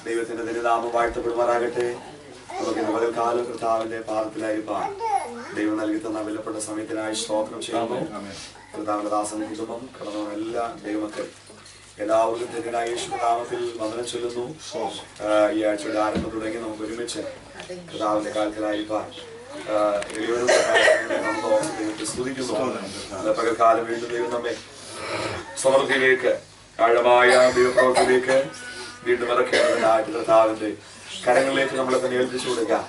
ദൈവത്തിന്റെ തിരുനാമം വാഴ്ത്തപ്പെടുമാറാകട്ടെ. നമുക്ക് പകൽക്കാലം കർത്താവിന്റെ പാദത്തിലായിരിക്കാൻ ദൈവം നൽകി തന്ന വിലപ്പെട്ട സമയത്തിനായി സ്തോത്രം ചെയ്യുന്നു. കർത്താവിന്റെ ദാസൻ കുടുംബം കടന്നു എല്ലാ ദൈവമക്കൾ എല്ലാവരും തെറ്റിനായ യേശുനാമത്തിൽ വന്ദനം ചൊല്ലുന്നു. ഈ ആഴ്ചയുടെ ആരംഭം തുടങ്ങി നമുക്ക് ഒരുമിച്ച് കർത്താവിന്റെ കാലത്തിലായിരിക്കാൻ ദൈവത്തെ സ്തുതിക്കുന്നു. പകൽക്കാലം വീണ്ടും ദൈവം നമ്മെ സമൃദ്ധിയിലേക്ക് ആഴമായ ദൈവപ്രവർത്തിയിലേക്ക് വീണ്ടും ഇറക്കേണ്ടതിനായിട്ട് കർത്താവിന്റെ കരങ്ങളിലേക്ക് നമ്മളെ തന്നെ ഏൽപ്പിച്ചു കൊടുക്കാം.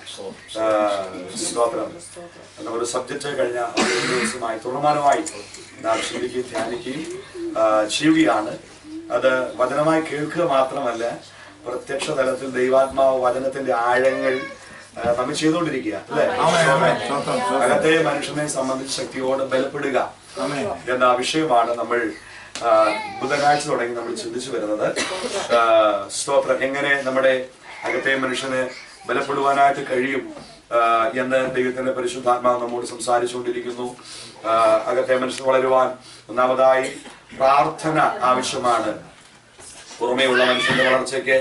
സ്തോത്രം. നമ്മുടെ സബ്ജക്റ്റ് കഴിഞ്ഞ ദിവസമായി തുടർമാനമായി നാം ചിന്തിക്കുകയും ധ്യാനിക്കുകയും ചെയ്യുകയാണ്. അത് വചനമായി കേൾക്കുക മാത്രമല്ല, പ്രത്യക്ഷ തലത്തിൽ ദൈവാത്മാവ് വചനത്തിന്റെ ആഴങ്ങൾ നമ്മൾ ചെയ്തുകൊണ്ടിരിക്കുക അല്ലെ. അകത്തെ മനുഷ്യനെ സംബന്ധിച്ച് ശക്തിയോടെ ബലപ്പെടുക എന്ന വിഷയമാണ് നമ്മൾ ബുധനാഴ്ച തുടങ്ങി നമ്മൾ ചിന്തിച്ചു വരുന്നത്. സ്തോത്രം. എങ്ങനെ നമ്മുടെ അകത്തെ മനുഷ്യന് ബലപ്പെടുവാനായിട്ട് കഴിയും എന്ന് ദൈവത്തിന്റെ പരിശുദ്ധാത്മാവ് നമ്മോട് സംസാരിച്ചുകൊണ്ടിരിക്കുന്നു. അകത്തെ മനുഷ്യൻ വളരുവാൻ ഒന്നാമതായി പ്രാർത്ഥന ആവശ്യമാണ്. പുറമേയുള്ള മനുഷ്യന്റെ വളർച്ചയ്ക്ക്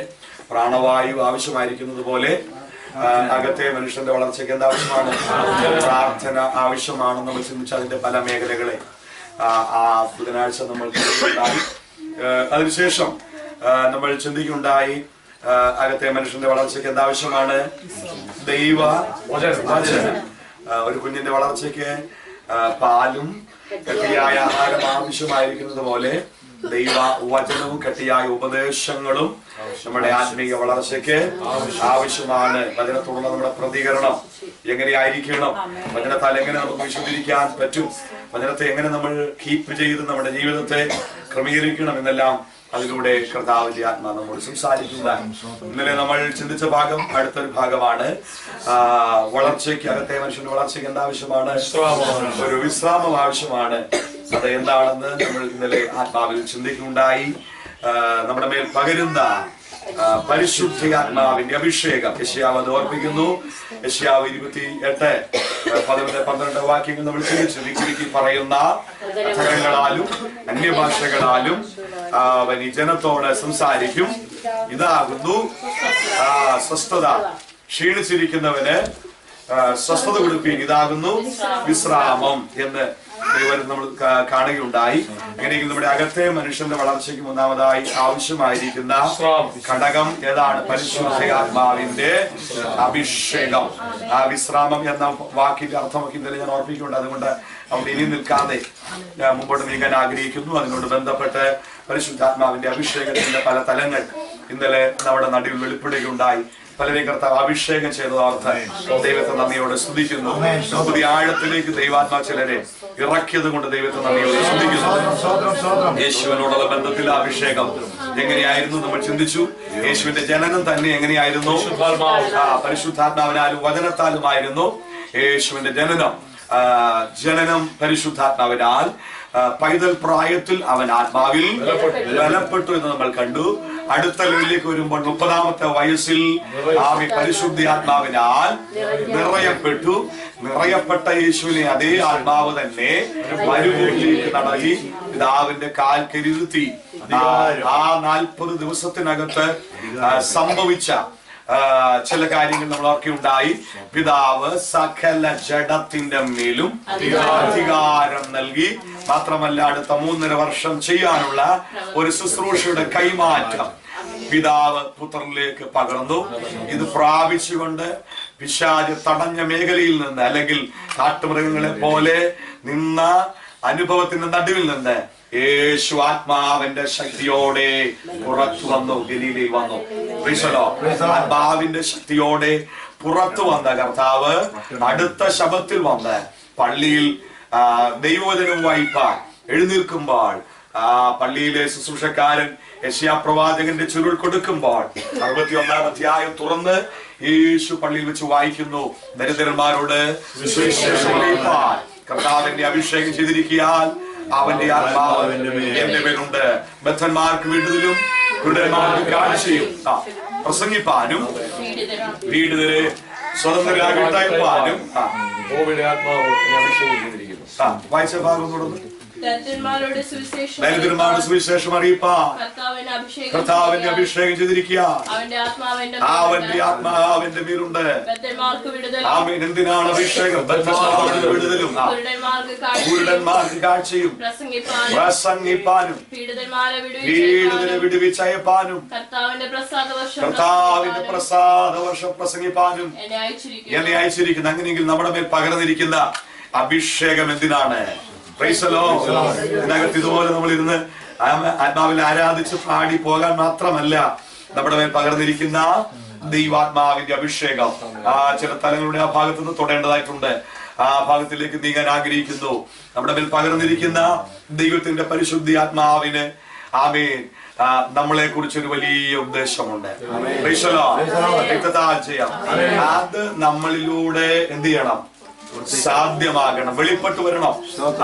പ്രാണവായു ആവശ്യമായിരിക്കുന്നത് പോലെ അകത്തെ മനുഷ്യന്റെ വളർച്ചയ്ക്ക് എന്താവശ്യമാണ്? പ്രാർത്ഥന ആവശ്യമാണ്. നമ്മൾ ചിന്തിച്ച അതിന്റെ പല മേഖലകളെ ആ ബുധനാഴ്ച നമ്മൾ ചിന്തിക്കുകയുണ്ടായി. അതിനുശേഷം നമ്മൾ ചിന്തിക്കുകയുണ്ടായി അകത്തെ മനുഷ്യന്റെ വളർച്ചയ്ക്ക് എന്താവശ്യമാണ്? ദൈവ വചനം. ഒരു കുഞ്ഞിന്റെ വളർച്ചയ്ക്ക് പാലും കട്ടിയായ ആഹാരം ആവശ്യമായിരിക്കുന്നത് പോലെ ദൈവ വചനവും കട്ടിയായ ഉപദേശങ്ങളും നമ്മുടെ ആത്മീയ വളർച്ചയ്ക്ക് ആവശ്യമാണ്. വചനത്തോടുള്ള നമ്മുടെ പ്രതികരണം എങ്ങനെയായിരിക്കണം? വചനത്താൽ എങ്ങനെ നമുക്ക് വിശദീകരിക്കാൻ പറ്റും? വചനത്തെ എങ്ങനെ നമ്മൾ കീപ്പ് ചെയ്ത് നമ്മുടെ ജീവിതത്തെ ക്രമീകരിക്കണം എന്നെല്ലാം അതിലൂടെ കർത്താവിന്റെ ആത്മാ നമ്മോട് സംസാരിക്കുക. ഇന്നലെ നമ്മൾ ചിന്തിച്ച ഭാഗം അടുത്തൊരു ഭാഗമാണ്. വളർച്ചയ്ക്ക് അകത്തെ മനുഷ്യന്റെ വളർച്ചയ്ക്ക് എന്താവശ്യമാണ്? ഒരു വിശ്രാമം ആവശ്യമാണ്. അത് എന്താണെന്ന് നമ്മൾ ഇന്നലെ ആത്മാവിൽ ചിന്തിക്കുകയുണ്ടായി. നമ്മുടെ മേൽ പകരുന്ന പരിശുദ്ധാത്മാവിന്റെ അഭിഷേകം യെശയ്യാവ് അത് ഓർപ്പിക്കുന്നു. യെശയ്യാവ് 28:11-12 വാക്യങ്ങൾ നമ്മൾ ചിന്തിച്ചു പറയുന്ന അക്ഷരങ്ങളാലും അന്യഭാഷകളാലും അവൻ ഈ ജനത്തോട് സംസാരിക്കും. ഇതാകുന്നു സ്വസ്ഥത. ക്ഷീണിച്ചിരിക്കുന്നവന് സ്വസ്ഥത കൊടുപ്പീൻ. ഇതാകുന്നു വിശ്രാമം എന്ന് ദൈവം നമ്മൾ കാണുകയുണ്ടായി. അങ്ങനെയെങ്കിൽ നമ്മുടെ അകത്തെ മനുഷ്യന്റെ വളർച്ചയ്ക്ക് മൂന്നാമതായി ആവശ്യമായിരിക്കുന്ന ഘടകം ഏതാണ്? പരിശുദ്ധാത്മാവിന്റെ അഭിഷേകം. ആ വിശ്രാമം എന്ന വാക്കിന്റെ അർത്ഥമൊക്കെ ഇന്നലെ ഞാൻ ഓർപ്പിക്കുന്നുണ്ട്. അതുകൊണ്ട് അവിടെ ഇനി നിൽക്കാതെ മുമ്പോട്ട് നീങ്ങാൻ ആഗ്രഹിക്കുന്നു. അതിനോട് ബന്ധപ്പെട്ട് പരിശുദ്ധാത്മാവിന്റെ അഭിഷേകത്തിന്റെ പല തലങ്ങൾ ഇന്നലെ നമ്മുടെ നടുവിൽ വെളിപ്പെടുകയുണ്ടായി. പലരെയും കർത്താവ് അഭിഷേകം ചെയ്തതോർത്ത് ദൈവത്തെ നന്ദിയോടെ സ്തുതിക്കുന്നു. പുതിയ ആഴത്തിലേക്ക് ദൈവാത്മാ ചിലരെ ഇറക്കിയത് കൊണ്ട് ദൈവത്തെ നന്ദിയോടെ സ്തുതിക്കുന്നു. യേശുവിനോടുള്ള ബന്ധത്തിൽ അഭിഷേകം എങ്ങനെയായിരുന്നു നമ്മൾ ചിന്തിച്ചു. യേശുവിന്റെ ജനനം തന്നെ എങ്ങനെയായിരുന്നു? പരിശുദ്ധാത്മാവിനാലും വചനത്താലുമായിരുന്നു യേശുവിന്റെ ജനനം പരിശുദ്ധാത്മാവിനാൽ. പൈതൽ പ്രായത്തിൽ അവൻ ആത്മാവിൽ ബലപ്പെട്ടു എന്ന് നമ്മൾ കണ്ടു. അടുത്ത ലെവലിലേക്ക് വരുമ്പോൾ 30-ാമത്തെ വയസ്സിൽ ആവി പരിശുദ്ധാത്മാവിനാൽ നിറയപ്പെട്ട യേശുവിനെ അതേ ആത്മാവ് തന്നെ മരുഭൂമിയിലേക്ക് നടത്തി പിതാവിന്റെ കാൽ കരുതി. ആ 40 ദിവസത്തിനകത്ത് സംഭവിച്ച ചില കാര്യങ്ങൾ നമ്മൾ ഓർക്കുകയുണ്ടായി. പിതാവ് സകല ജഡത്തിന്റെ മേലും അധികാരം നൽകി. മാത്രമല്ല അടുത്ത 3.5 വർഷം ചെയ്യാനുള്ള ഒരു ശുശ്രൂഷയുടെ കൈമാറ്റം പിതാവ് പുത്രനിലേക്ക് പകർന്നു. ഇത് പ്രാപിച്ചുകൊണ്ട് പിശാച് തടഞ്ഞ മേഖലയിൽ നിന്ന്, അല്ലെങ്കിൽ കാട്ടുമൃഗങ്ങളെ പോലെ നിന്ന അനുഭവത്തിന്റെ നടുവിൽ നിന്ന് യേശു ആത്മാവിന്റെ ശക്തിയോടെ പുറത്തു വന്നു. ഗലീലയിൽ വന്നു. ആത്മാവിന്റെ ശക്തിയോടെ പുറത്തു വന്ന കർത്താവ് അടുത്ത ശബത്തിൽ വന്ന് പള്ളിയിൽ ദൈവവചനം വായിപ്പാൻ എഴുന്നേൽക്കുമ്പോൾ പള്ളിയിലെ ശുശ്രൂഷക്കാരൻ യെശയ്യാ പ്രവാചകന്റെ ചുരുൾ കൊടുക്കുമ്പോൾ 61-ാം അധ്യായം തുറന്ന് യേശു പള്ളിയിൽ വെച്ച് വായിക്കുന്നു. ദരിദ്രന്മാരോട് കർത്താവിന്റെ അഭിഷേകം ചെയ്തിരിക്കാൻ അവന്റെ ആത്മാവ് എന്റെ മേലുണ്ട്. ബദ്ധന്മാർക്ക് വിടുതലും കുരുടന്മാർക്ക് കാഴ്ചയും പ്രസംഗിപ്പാനും പീഡിതരെ സ്വതന്ത്രരാകാനും വായിച്ച ഭാഗം തുടർന്ന് ദരിദ്രന്മാരുടെ സുവിശേഷം അറിയിപ്പാൻ കർത്താവിന്റെ അഭിഷേകം ചെയ്തിരിക്കുക. അവന്റെ ആത്മാവിന്റെ മേലുണ്ട്. ആമേൻ. എന്തിനാണ് അഭിഷേകം? വിടുതലും കുരുടന്മാർക്ക് കാഴ്ചയും പ്രസംഗിപ്പാനും പീഡിതരെ വിടുവിച്ചയപ്പാനും കർത്താവിന്റെ പ്രസാദ വർഷം പ്രസംഗിപ്പാനും എന്നെ അയച്ചിരിക്കുന്നു. അങ്ങനെയെങ്കിൽ നമ്മുടെ മേൽ പകർന്നിരിക്കുന്ന അഭിഷേകം എന്തിനാണ്? ഇതിനകത്ത് ഇതുപോലെ നമ്മൾ ഇരുന്ന് ആത്മാവിൽ ആരാധിച്ച് പാടി പോകാൻ മാത്രമല്ല നമ്മുടെ മേൽ പകർന്നിരിക്കുന്ന ദൈവാത്മാവിന്റെ അഭിഷേകം ചില തലങ്ങളുടെ ആ ഭാഗത്ത് നിന്ന് തൊടേണ്ടതായിട്ടുണ്ട്. ആ ഭാഗത്തിലേക്ക് നീങ്ങാൻ ആഗ്രഹിക്കുന്നു. നമ്മുടെ മേൽ പകർന്നിരിക്കുന്ന ദൈവത്തിന്റെ പരിശുദ്ധി ആത്മാവിന് ആമേൻ നമ്മളെ കുറിച്ചൊരു വലിയ ഉദ്ദേശമുണ്ട്. അത് നമ്മളിലൂടെ എന്ത് ചെയ്യണം? സാധ്യമാകണം, വെളിപ്പെട്ടു വരണം.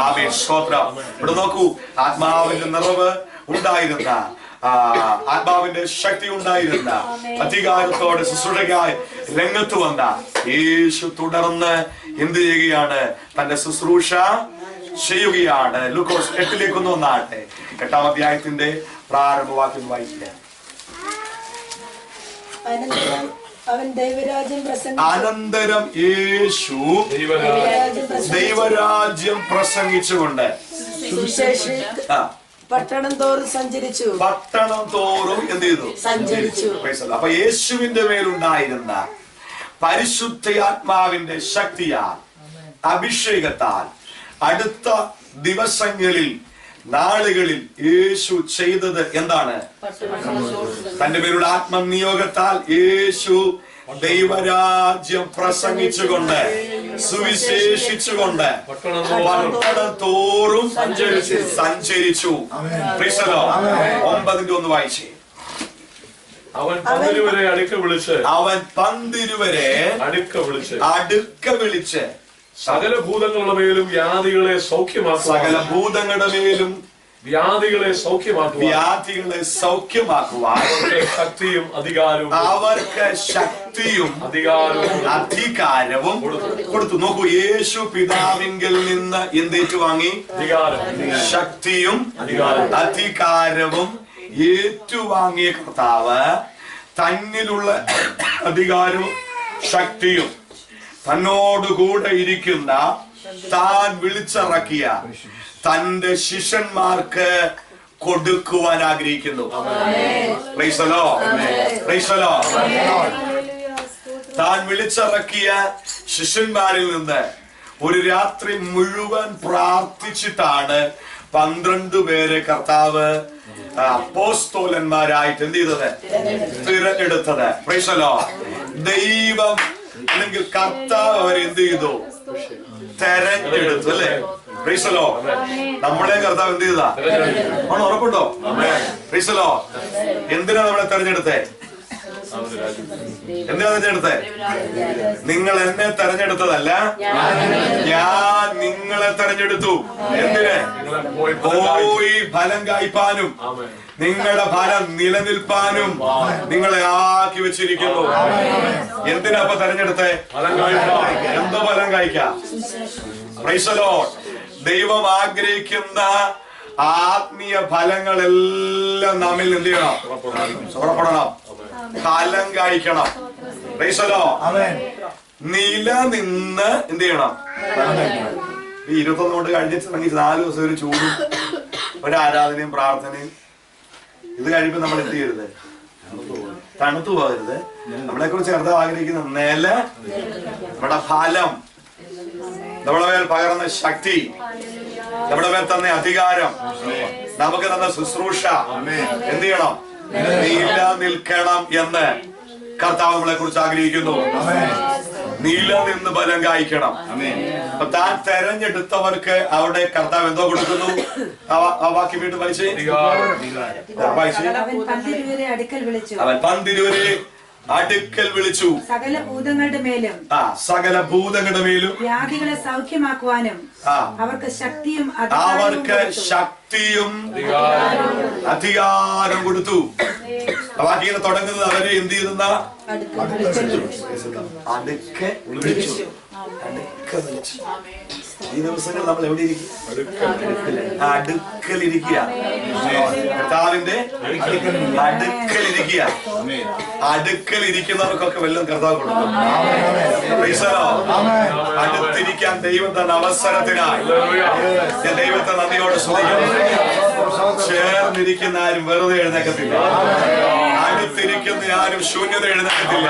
ആമേൻ. സ്തോത്രം. ഇവിടെ നോക്കൂ, ആത്മാവിന്റെ നിറവ് ഉണ്ടായിരുന്ന, ആത്മാവിന്റെ ശക്തി ഉണ്ടായിരുന്ന, അധികാരത്തോടെ ശുശ്രൂഷയ്ക്കായി രംഗത്ത് വന്ന യേശു തുടർന്ന് എന്ത് ചെയ്യുകയാണ്? തന്റെ ശുശ്രൂഷ ചെയ്യുകയാണ്. ലൂക്കോസ് 8 വന്നാട്ടെ. 8-ാം അധ്യായത്തിന്റെ പ്രാരംഭവാക്യം വായിക്കുക. അനന്തരം യേശു ദൈവരാജ്യം പ്രസംഗിച്ചുകൊണ്ട് പട്ടണം തോറും സഞ്ചരിച്ചു. പട്ടണം തോറും എന്ത് ചെയ്തു? സഞ്ചരിച്ചു. അപ്പൊ യേശുവിന്റെ മേലുണ്ടായിരുന്ന പരിശുദ്ധാത്മാവിന്റെ ശക്തിയാൽ, അഭിഷേകത്താൽ അടുത്ത ദിവസങ്ങളിൽ, നാളുകളിൽ യേശു ചെയ്തത് എന്താണ്? തന്റെ പേരുടെ ആത്മനിയോഗത്താൽ യേശു ദൈവരാജ്യം പ്രസംഗിച്ചുകൊണ്ട്, സുവിശേഷിച്ചുകൊണ്ട് പട്ടണം തോറും സഞ്ചരിച്ചു. 9 വായിച്ചേ. അവൻ പന്തിരുവരെ അടുക്ക വിളിച്ച് സകല ഭൂതങ്ങളുടെ മേലും വ്യാധികളെ സൗഖ്യമാക്കുവാൻ അവർക്ക് ശക്തിയും അധികാരവും കൊടുത്തു. നോക്കൂ, യേശു പിതാവിങ്കിൽ നിന്ന് എന്തേറ്റു വാങ്ങി? ശക്തിയും അധികാരവും ഏറ്റുവാങ്ങിയ കർത്താവ് തന്നിലുള്ള അധികാരവും ശക്തിയും തന്നോടുകൂടെ ഇരിക്കുന്ന, താൻ വിളിച്ചിറക്കിയ തന്റെ ശിഷ്യന്മാർക്ക് കൊടുക്കുവാൻ ആഗ്രഹിക്കുന്നു. താൻ വിളിച്ചിറക്കിയ ശിഷ്യന്മാരിൽ നിന്ന് ഒരു രാത്രി മുഴുവൻ പ്രാർത്ഥിച്ചിട്ടാണ് 12 പേരെ കർത്താവ് അപ്പോസ്തലന്മാരായിട്ട് എന്ത് ചെയ്തത്? തിരഞ്ഞെടുത്തത്. ദൈവം അല്ലെങ്കിൽ കർത്താവ് അവരെന്ത് ചെയ്തു? തെരഞ്ഞെടുത്തു. അല്ലേ? നമ്മളെ കർത്താവ് എന്ത് ചെയ്താ? ഉറപ്പുണ്ടോ? എന്തിനാ നമ്മളെ തെരഞ്ഞെടുത്തേ? എന്തിനാ തെരഞ്ഞെടുത്തേ? നിങ്ങൾ എന്നെ തെരഞ്ഞെടുത്തതല്ല, ഞാൻ നിങ്ങളെ തെരഞ്ഞെടുത്തു. എന്തിന്? പോയി ഫലം കായ്പാനും നിങ്ങളുടെ ഫലം നിലനിൽപ്പാനും നിങ്ങളെ ആക്കി വെച്ചിരിക്കുന്നു. എന്തിനാ അപ്പൊ തെരഞ്ഞെടുത്തേ? എന്തോ ഫലം കായ്ക്കാം. Price the Lord. ദൈവം ആഗ്രഹിക്കുന്ന ആത്മീയ ഫലങ്ങളെല്ലാം നമ്മിൽ എന്ത് ചെയ്യണം? പുറപ്പെടണം, ഫലം കായ്ക്കണം. Price the Lord. നിലനിന്ന് എന്ത് ചെയ്യണം? 21 കൊണ്ട് കഴിഞ്ഞിട്ട് 4 ദിവസം ഒരു ചൂടും ഒരു ആരാധനയും പ്രാർത്ഥനയും. ഇത് കഴിയുമ്പോ നമ്മൾ എന്ത് ചെയ്യരുത്? തണുത്തു പോകരുത്. നമ്മളെ കുറിച്ച് കർത്താവ് ആഗ്രഹിക്കുന്ന നില, നമ്മുടെ ഫലം, നമ്മുടെ മേൽ പകർന്ന ശക്തി, നമ്മുടെ മേൽ തന്ന അധികാരം, നമുക്ക് തന്ന ശുശ്രൂഷ എന്ത് ചെയ്യണം? നിലനിൽക്കണം എന്ന് കർത്താവ് നമ്മളെ കുറിച്ച് ആഗ്രഹിക്കുന്നു. നിലനിന്ന് ഫലം കായ്ക്കണം. അപ്പൊ താൻ തെരഞ്ഞെടുത്തവർക്ക് അവിടെ കർത്താവ് എന്തോ കൊടുക്കുന്നു? ആ വാക്യം വീണ്ടും വായിച്ചേ. അവൻ 12 അടുക്കൽ വിളിച്ചു. സകല ഭൂതങ്ങളുടെ മേലും വ്യാധികളെ സൗഖ്യമാക്കുവാനും അവർക്ക് ശക്തിയും അധികാരം കൊടുത്തു. വാക്യം തുടങ്ങുന്നത് അവരെ എന്ത് ചെയ്യുന്ന? അടുക്ക വിളിച്ചു. ഈ ദിവസങ്ങൾ നമ്മൾ എവിടെ ഇരിക്കും? അടുക്കലിരിക്കുക. കർത്താവിന്റെ അടുക്കലിരിക്കുക. അടുക്കലിരിക്കുന്നവർക്കൊക്കെ വല്ലതും കർത്താവ് കൊടുക്കും. അടുത്തിരിക്കാൻ ദൈവം തന്ന അവസരത്തിനായി ഞാൻ ദൈവത്തെ നന്ദിയോടെ സ്തുതിക്കുന്നു. ചേർന്നിരിക്കുന്ന ആരും വെറുതെ എഴുന്നേക്കത്തില്ല. അടുത്തിരിക്കുന്ന ആരും ശൂന്യത എഴുന്നേക്കത്തില്ല.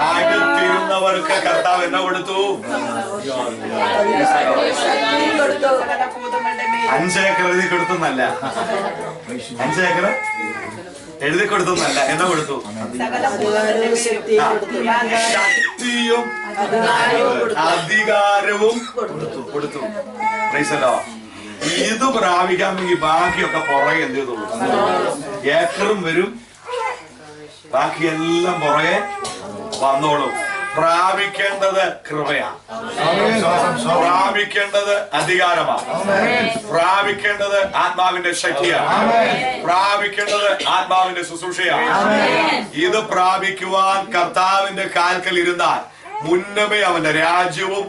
അടുത്തിരുന്നവർക്ക് കർത്താവ് എന്നെ കൊടുത്തു. 5 ഏക്കർ എഴുതി കൊടുത്തെന്നല്ല, 5 ഏക്കർ എഴുതി കൊടുത്തെന്നല്ല, എന്നെ കൊടുത്തു. ശക്തിയും അധികാരവും കൊടുത്തു. ഇത് പ്രാപിക്കാമെങ്കിൽ ബാക്കിയൊക്കെ പുറകെ എന്ത് ചെയ്തു? ഏക്കറും വരും, ബാക്കിയെല്ലാം പുറകെ വന്നോളും. പ്രാപിക്കേണ്ടത് കൃപയാണ്, പ്രാപിക്കേണ്ടത് അധികാരമാണ്, പ്രാപിക്കേണ്ടത് ആത്മാവിന്റെ ശക്തിയാണ്, പ്രാപിക്കേണ്ടത് ആത്മാവിന്റെ ശുശ്രൂഷയാണ്. ഇത് പ്രാപിക്കുവാൻ കർത്താവിന്റെ കാൽക്കൽ ഇരുന്നാൽ മുന്നമേ അവന്റെ രാജ്യവും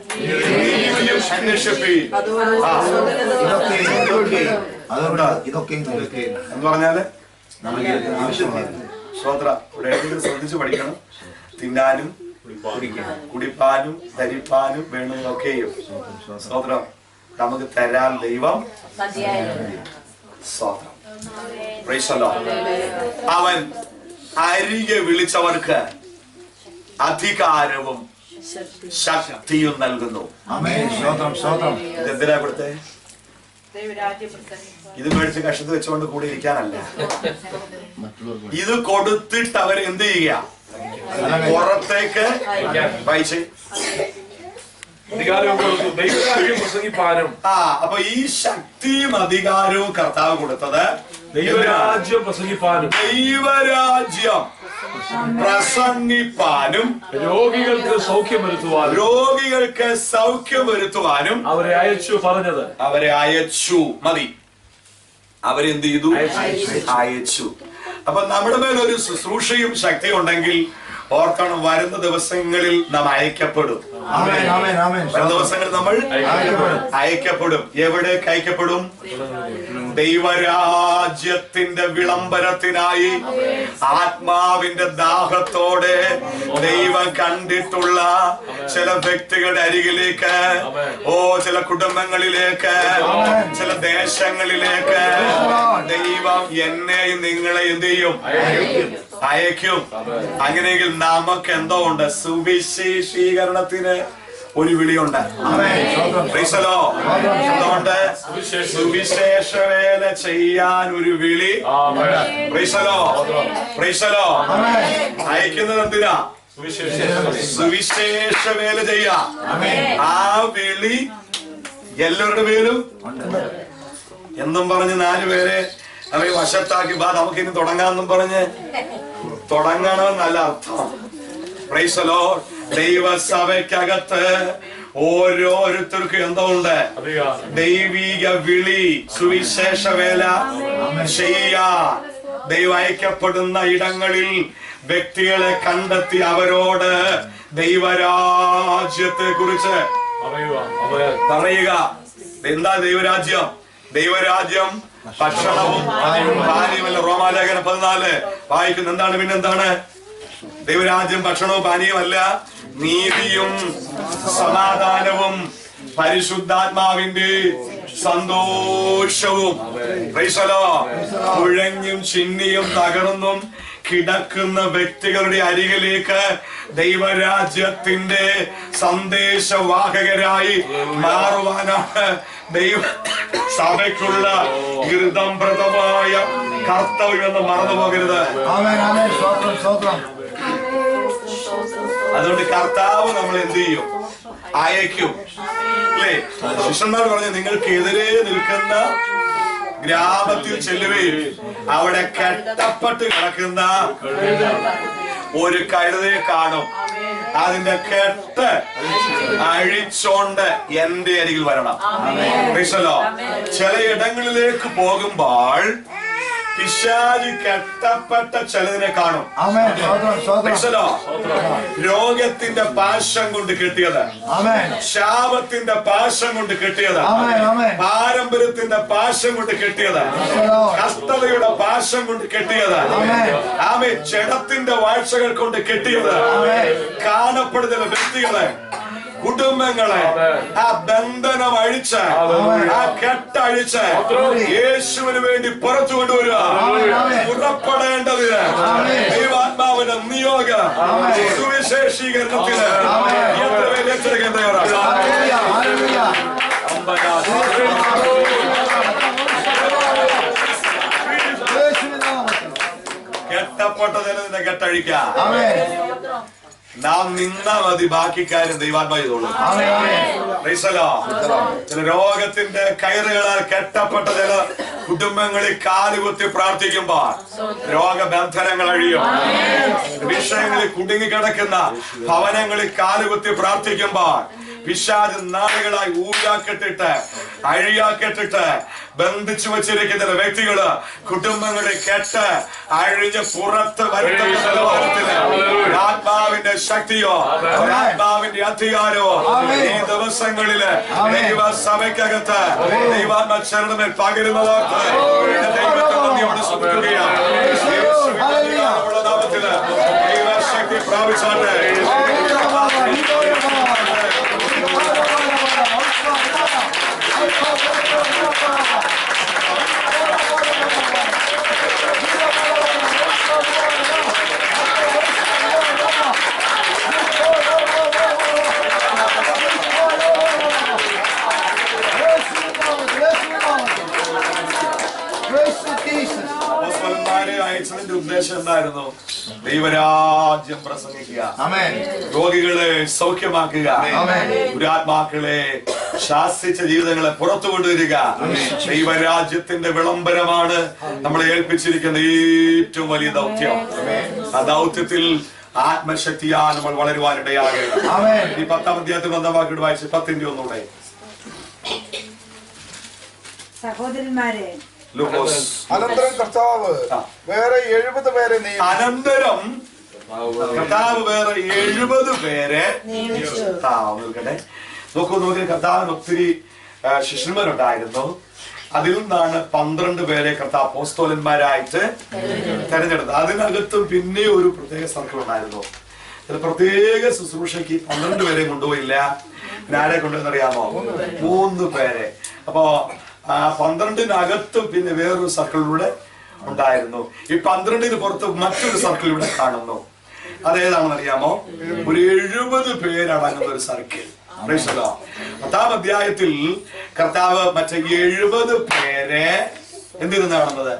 നീതിയും അന്വേഷിപ്പീൻ. എന്ന് പറഞ്ഞാല് സ്വത്ര ഇവിടെ ശ്രദ്ധിച്ചു പഠിക്കണം. തിന്നാനും കുടിപ്പാനും ധരിപ്പാനും വേണമെന്നൊക്കെയും സ്വത്രം നമുക്ക് തരാൻ ദൈവം സ്വത്രം. അവൻ അരികെ വിളിച്ചവർക്ക് അധികാരവും ശക്തിയും നൽകുന്നു. ഇതെന്തിനാ ഇവിടുത്തെ? ഇത് മേടിച്ച് കഷത്ത് വെച്ചുകൊണ്ട് കൂടി ഇരിക്കാനല്ല. ഇത് കൊടുത്തിട്ട് അവർ എന്ത് ചെയ്യുക? പുറത്തേക്ക് വായിച്ച് അപ്പൊ ഈ ശക്തിയും അധികാരവും കർത്താവ് കൊടുത്തത് ദൈവരാജ്യം പ്രസംഗിപ്പാനും, ദൈവരാജ്യം പ്രസംഗിപ്പാനും, രോഗികൾക്ക് സൗഖ്യം വരുത്തുവാനും അവരെ അയച്ചു. മതി, അവരെന്ത് ചെയ്തു? അയച്ചു. അപ്പൊ നമ്മുടെ മേലൊരു ശുശ്രൂഷയും ശക്തിയും ഉണ്ടെങ്കിൽ ഓർക്കണം, വരുന്ന ദിവസങ്ങളിൽ നാം അയക്കപ്പെടും. വരുന്ന ദിവസങ്ങളിൽ നമ്മൾ അയക്കപ്പെടും. എവിടേക്ക് അയക്കപ്പെടും? ദൈവരാജ്യത്തിന്റെ വിളംബരത്തിനായി ആത്മാവിന്റെ ദാഹത്തോടെ ദൈവം കണ്ടിട്ടുള്ള ചില വ്യക്തികളുടെ അരികിലേക്ക്, ചില കുടുംബങ്ങളിലേക്ക്, ചില ദേശങ്ങളിലേക്ക് ദൈവം എന്നെയും നിങ്ങളെ എന്ത് ചെയ്യും? അയക്കും. അങ്ങനെയെങ്കിൽ നമുക്ക് എന്തോ ഉണ്ട്? സുവിശേഷീകരണത്തിന് ഒരു വിളിയുണ്ട്. എന്തുകൊണ്ട്? സുവിശേഷ വേല ചെയ്യാൻ ഒരു വിളി. അയക്കുന്നത് എന്തിനാ? സുവിശേഷ വേല ചെയ്യാ. ആ വിളി എല്ലാവരുടെ പേരും എന്നും പറഞ്ഞ് 4 പേരെ അവയെ വശത്താക്കി നമുക്കിനി തുടങ്ങാമെന്നും പറഞ്ഞ് തുടങ്ങണമെന്നല്ല അർത്ഥം. Price the Lord. ദൈവസഭയ്ക്കകത്ത് ഓരോരുത്തർക്കും എന്തോ ഉണ്ട്? ദൈവിക വിളി, സുവിശേഷ വേല ചെയ്യാൻ. ദൈവം അയക്കപ്പെടുന്ന ഇടങ്ങളിൽ വ്യക്തികളെ കണ്ടെത്തി അവരോട് ദൈവരാജ്യത്തെ കുറിച്ച് പറയുക. എന്താ ദൈവരാജ്യം? ദൈവരാജ്യം ഭക്ഷണവും പാനീയമല്ല. റോമാലേഖനം 14 വായിക്കുന്ന എന്താണ്? പിന്നെന്താണ്? ദൈവരാജ്യം ഭക്ഷണവും പാനീയമല്ല, നീതിയും സമാധാനവും പരിശുദ്ധാത്മാവിന്റെ സന്തോഷവും. കുഴഞ്ഞും ചിന്നിയും തകർന്നും കിടക്കുന്ന വ്യക്തികളുടെ അരികിലേക്ക് ദൈവരാജ്യത്തിന്റെ സന്ദേശവാഹകരായി മാറുവാനാണ് ദൈവ സഭയ്ക്കുള്ള ഗൃതംപ്രദമായ കർത്തവ്യം എന്ന് മറന്നു പോകരുത്. അതുകൊണ്ട് കർത്താവ് നമ്മൾ എന്ത് ചെയ്യും? അയക്കും. അല്ലേ? ശിഷ്യന്മാർ പറഞ്ഞു, നിങ്ങൾക്കെതിരെ നിൽക്കുന്ന ഗ്രാമത്തിൽ ചെല്ലുകയും അവിടെ കെട്ടപ്പെട്ട് കിടക്കുന്ന ഒരു കഴുതയെ കാണും. അതിന്റെ കെട്ട് അഴിച്ചോണ്ട് എന്റെ അരികിൽ വരണം. ചില ഇടങ്ങളിലേക്ക് പോകുമ്പോൾ പിശാചി കെട്ടപ്പെട്ട ചിലതിനെ കാണും. രോഗത്തിന്റെ പാശം കൊണ്ട് കെട്ടിയത്, ശാപത്തിന്റെ പാശം കൊണ്ട് കെട്ടിയത്, പാരമ്പര്യത്തിന്റെ പാശം കൊണ്ട് കെട്ടിയത്, കഷ്ടതയുടെ പാശം കൊണ്ട് കെട്ടിയത്, ആമേ ജഡത്തിന്റെ വാഴ്ചകൾ കൊണ്ട് കെട്ടിയത്, കാണപ്പെടുന്ന വ്യക്തികളെ, കുടുംബങ്ങളെ ആ ബന്ധനം അഴിച്ച്, ആ കെട്ടഴിച്ച് യേശുവിന് വേണ്ടി പുറത്തു കൊണ്ടുവരിക. പുറപ്പെടേണ്ടതിന് ദൈവാത്മാവിന്റെ നിയോഗം സുവിശേഷീകരണത്തിന് എത്ര പേര് ഏറ്റെടുക്കാൻ തയ്യാറാണ്? കെട്ടപ്പെട്ടതിനെ കെട്ടഴിക്കാം. നാം നിന്നാ മതി, ബാക്കി കാര്യം ദൈവാത്മാ ചെയ്തോളൂ. ചില രോഗത്തിന്റെ കയറുകളാൽ കെട്ടപ്പെട്ട ചില കുടുംബങ്ങളിൽ കാലുകുത്തി പ്രാർത്ഥിക്കുമ്പോൾ രോഗബന്ധനങ്ങൾ അഴിയും. വിഷയങ്ങളിൽ കുടുങ്ങിക്കിടക്കുന്ന ഭവനങ്ങളിൽ കാലുകുത്തി പ്രാർത്ഥിക്കുമ്പോൾ പിശാച് നാളുകളായി ഊരാക്കെട്ടിട്ട് അഴിയാക്കെട്ടിട്ട് ബന്ധിച്ചു വച്ചിരിക്കുന്ന വ്യക്തികള് കുടുംബങ്ങളെ കെട്ട് അഴിഞ്ഞ് പുറത്ത് വരുന്ന ആത്മാവിന്റെ ശക്തിയോ ആത്മാവിന്റെ അധികാരമോ ഈ ദിവസങ്ങളില് ദൈവ സഭയ്ക്കകത്ത് ദൈവാത്മ ചരണമേൽ പകരുന്നതോർത്ത് ദൈവത്തെ നന്ദിയോട് സ്തുതിക്കുകയാണ്. നാമത്തില് ദൈവശക്തി പ്രാപിച്ചാട്ടെ. അയച്ചതിന്റെ ഉദ്ദേശം എന്തായിരുന്നു? ദൈവരാജ്യം പ്രസംഗിക്കുക, രോഗികളെ സൗഖ്യമാക്കുക, ദുരാത്മാക്കളെ ശാസിച്ച ജീവിതങ്ങളെ പുറത്തു കൊണ്ടുവരിക. ദൈവരാജ്യത്തിന്റെ വിളംബരമാണ് നമ്മളെ ഏൽപ്പിച്ചിരിക്കുന്ന ഏറ്റവും വലിയ ദൗത്യം. ആ ദൗത്യത്തിൽ ആത്മശക്തിയാ നമ്മൾ വളരുവാനിടയാകുക. ഈ 10-ാം അധ്യായത്തിൽ 1-ാം വാക്യം വായിച്ച് 10-ന്റെ ഒന്നുകൂടെ. സഹോദരന്മാരെ, അനന്തരം കർത്താവ് വേറെ 70 പേരെ അനന്തരം കർത്താവ് വേറെ 70 പേരെ നിൽക്കട്ടെ. നോക്കൂ, കർത്താവിന് ഒത്തിരി ശിഷ്യന്മാരുണ്ടായിരുന്നു. അതിൽ നിന്നാണ് 12 പേരെ കർത്താവ് അപ്പോസ്തലന്മാരായിട്ട് തെരഞ്ഞെടുത്തത്. അതിനകത്തും പിന്നെ ഒരു പ്രത്യേക സർക്കിൾ ഉണ്ടായിരുന്നു. പ്രത്യേക ശുശ്രൂഷയ്ക്ക് 12 പേരെ കൊണ്ടുപോയില്ല. പിന്നെ ആരെ കൊണ്ടുവന്നറിയാമോ? 3 പേരെ. അപ്പോ 12-നകത്തും പിന്നെ വേറൊരു സർക്കിളിലൂടെ ഉണ്ടായിരുന്നു. ഈ 12-ന് പുറത്ത് മറ്റൊരു സർക്കിൾ ഇവിടെ കാണുന്നു. അതേതാണെന്ന് അറിയാമോ? ഒരു 70 പേരടങ്ങുന്ന ഒരു സർക്കിൾ. 10-ാം അധ്യായത്തിൽ കർത്താവ് മറ്റേ 70 പേരെ എന്തിരുന്ന് കാണുന്നത്?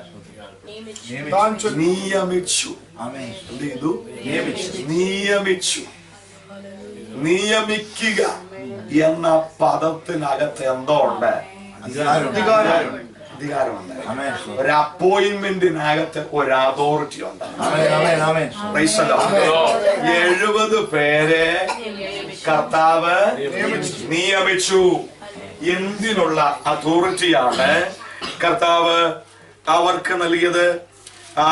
നിയമിച്ചു. എന്ത് ചെയ്തു? നിയമിച്ചു. നിയമിക്കുക എന്ന പദത്തിനകത്ത് എന്തോ ഉണ്ട്? അധികാരമുണ്ട്. ഒരു അപ്പോയിന്റ്മെന്റിനകത്ത് ഒരു അതോറിറ്റി ഉണ്ട്. 70 പേരെ കർത്താവ് നിയമിച്ചു. എന്തിനുള്ള അതോറിറ്റിയാണ് കർത്താവ് അവർക്ക് നൽകിയത്? ആ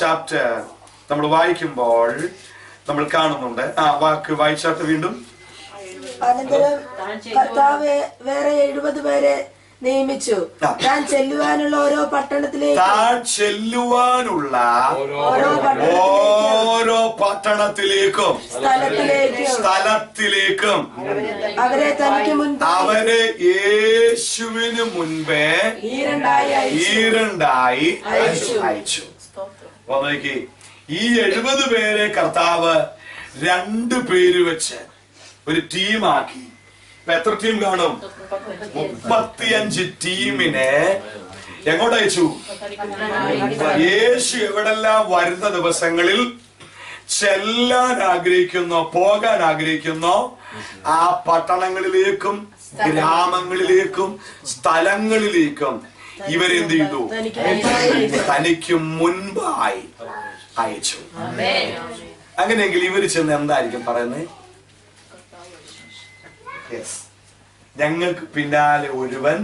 ചാപ്റ്റർ നമ്മൾ വായിക്കുമ്പോൾ നമ്മൾ കാണുന്നുണ്ട്. ആ വാക്ക് വായിച്ചാട്ട് വീണ്ടും. അനന്തരം കർത്താവ് വേറെ 70 പേരെ നിയമിച്ചു. താൻ ചെല്ലുവാനുള്ള ഓരോ പട്ടണത്തിലേക്കും സ്ഥലത്തിലേക്കും അവരെ യേശുവിന് മുൻപേ ഈരണ്ടായി അയച്ചു. നോക്കി, ഈ 70 പേരെ കർത്താവ് 2 പേര് വെച്ച് ഒരു ടീമാക്കി. എത്ര ടീം കാണും? 35 ടീമിനെ എങ്ങോട്ട് അയച്ചു? യേശു എവിടെല്ലാം വരുന്ന ദിവസങ്ങളിൽ ചെല്ലാൻ ആഗ്രഹിക്കുന്നോ, പോകാൻ ആഗ്രഹിക്കുന്നോ ആ പട്ടണങ്ങളിലേക്കും ഗ്രാമങ്ങളിലേക്കും സ്ഥലങ്ങളിലേക്കും ഇവരെന്ത് ചെയ്തു? തനിക്ക് മുൻപായി അയച്ചു. അങ്ങനെയെങ്കിൽ ഇവര് ചെന്ന് എന്തായിരിക്കും പറയുന്നത്? ഞങ്ങൾക്ക് പിന്നാലെ ഒരുവൻ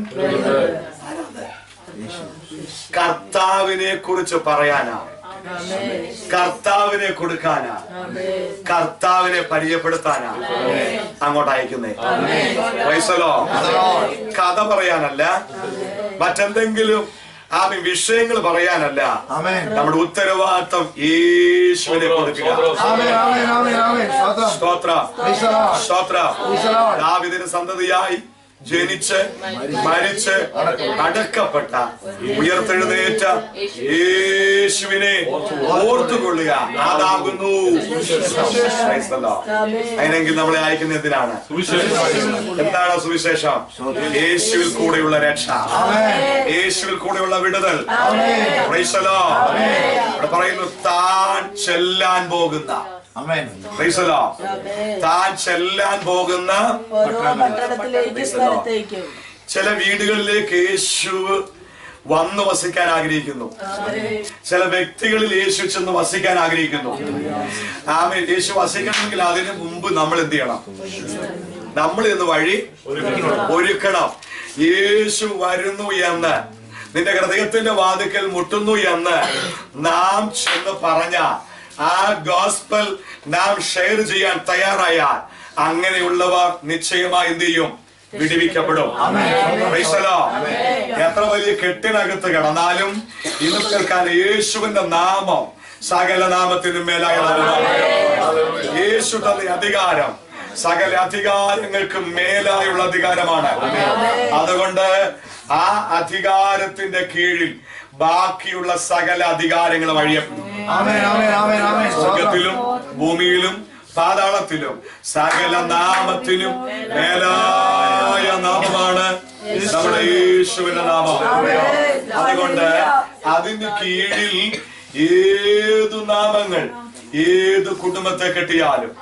കർത്താവിനെ കുറിച്ച് പറയാനാ, കർത്താവിനെ കൊടുക്കാനാ, കർത്താവിനെ പരിചയപ്പെടുത്താനാ അങ്ങോട്ട് അയക്കുന്നേ. കഥ പറയാനല്ല, മറ്റെന്തെങ്കിലും വിഷയങ്ങൾ പറയാനല്ല. നമ്മുടെ ഉത്തരവാദിത്തം യേശുവിനെ കൊടുക്കുക. സ്തോത്രം, സ്തോത്രം. ദാവീദിന്റെ സന്തതിയായി ജനിച്ച് മരിച്ച് അടക്കപ്പെട്ട ഉയർത്തെഴുന്നേറ്റ യേശുവിനെ ഓർത്തുകൊള്ളുക. അതാകുന്നു അതിനെങ്കിൽ നമ്മളെ അയക്കുന്ന എന്തിനാണ്? എന്താണ് സുവിശേഷം? യേശുവിൽ കൂടെയുള്ള രക്ഷ, യേശുവിൽ കൂടെയുള്ള വിടുതൽ. ഇവിടെ പറയുന്നു താൻ ചെല്ലാൻ പോകുന്ന, താൻ ചെല്ലാൻ പോകുന്ന ചില വീടുകളിലേക്ക് യേശു വന്ന് വസിക്കാൻ ആഗ്രഹിക്കുന്നു. ചില വ്യക്തികളിൽ യേശു ചെന്ന് വസിക്കാൻ ആഗ്രഹിക്കുന്നു. യേശു വസിക്കണമെങ്കിൽ അതിന് മുമ്പ് നമ്മൾ എന്ത് ചെയ്യണം? നമ്മൾ ഇന്ന് വഴി ഒരുക്കണം. യേശു വരുന്നു എന്ന്, നിന്റെ ഹൃദയത്തിന്റെ വാതിക്കൽ മുട്ടുന്നു എന്ന് നാം ചെന്ന് പറഞ്ഞ ആ ഗോസ്പൽ നാം ഷെയർ ചെയ്യാൻ തയ്യാറായാൽ അങ്ങനെയുള്ളവർ നിശ്ചയമായി എന്ത് ചെയ്യും? വിടുവിക്കപ്പെടും. എത്ര വലിയ കെട്ടിനകത്ത് കിടന്നാലും ഇന്ന് കേൾക്കാൻ യേശുവിന്റെ നാമം സകല നാമത്തിനും മേലായ നാമമാണ്. യേശു തന്ന അധികാരം സകല അധികാരങ്ങൾക്കും മേലായുള്ള അധികാരമാണ്. അതുകൊണ്ട് ആ അധികാരത്തിന്റെ കീഴിൽ ബാക്കിയുള്ള സകല അധികാരങ്ങൾ വഴിയപ്പെടും. സ്വർഗത്തിലും ഭൂമിയിലും പാതാളത്തിലും സകല നാമത്തിനും മേലായ നാമമാണ് നമ്മുടെ യേശുവിന്റെ നാമം. അതുകൊണ്ട് അതിന് കീഴിൽ ഏതു നാമങ്ങൾ ഏത് കുടുംബത്തെ കെട്ടിയാലും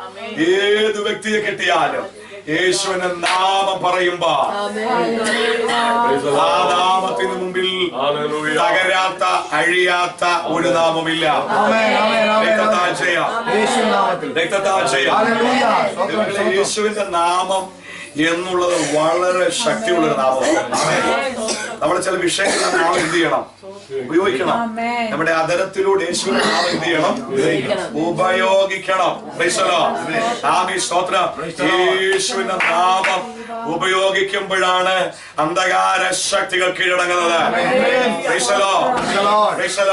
ഏത് വ്യക്തിയെ കെട്ടിയാലും യേശുവിന്റെ നാമം പറയുമ്പോ ആ നാമത്തിന് മുമ്പിൽ തകരാത്ത അഴിയാത്ത ഒരു നാമമില്ല. രക്തത്താൽ ചെയ്യാം, രക്തത്താൽ ചെയ്യാം. യേശുവിന്റെ നാമം എന്നുള്ളത് വളരെ ശക്തിയുള്ള നാമമാണ്. നമ്മുടെ ചില വിഷയങ്ങൾ നാം എന്ത് ചെയ്യണം? ഉപയോഗിക്കണം. നമ്മുടെ അധരത്തിലൂടെ യേശുവിന്റെ നാമം എന്ത് ചെയ്യണം? ഉപയോഗിക്കണം. യേശുവിന്റെ നാമം ഉപയോഗിക്കുമ്പോഴാണ് അന്ധകാര ശക്തികൾ കീഴടങ്ങുന്നത്. ചില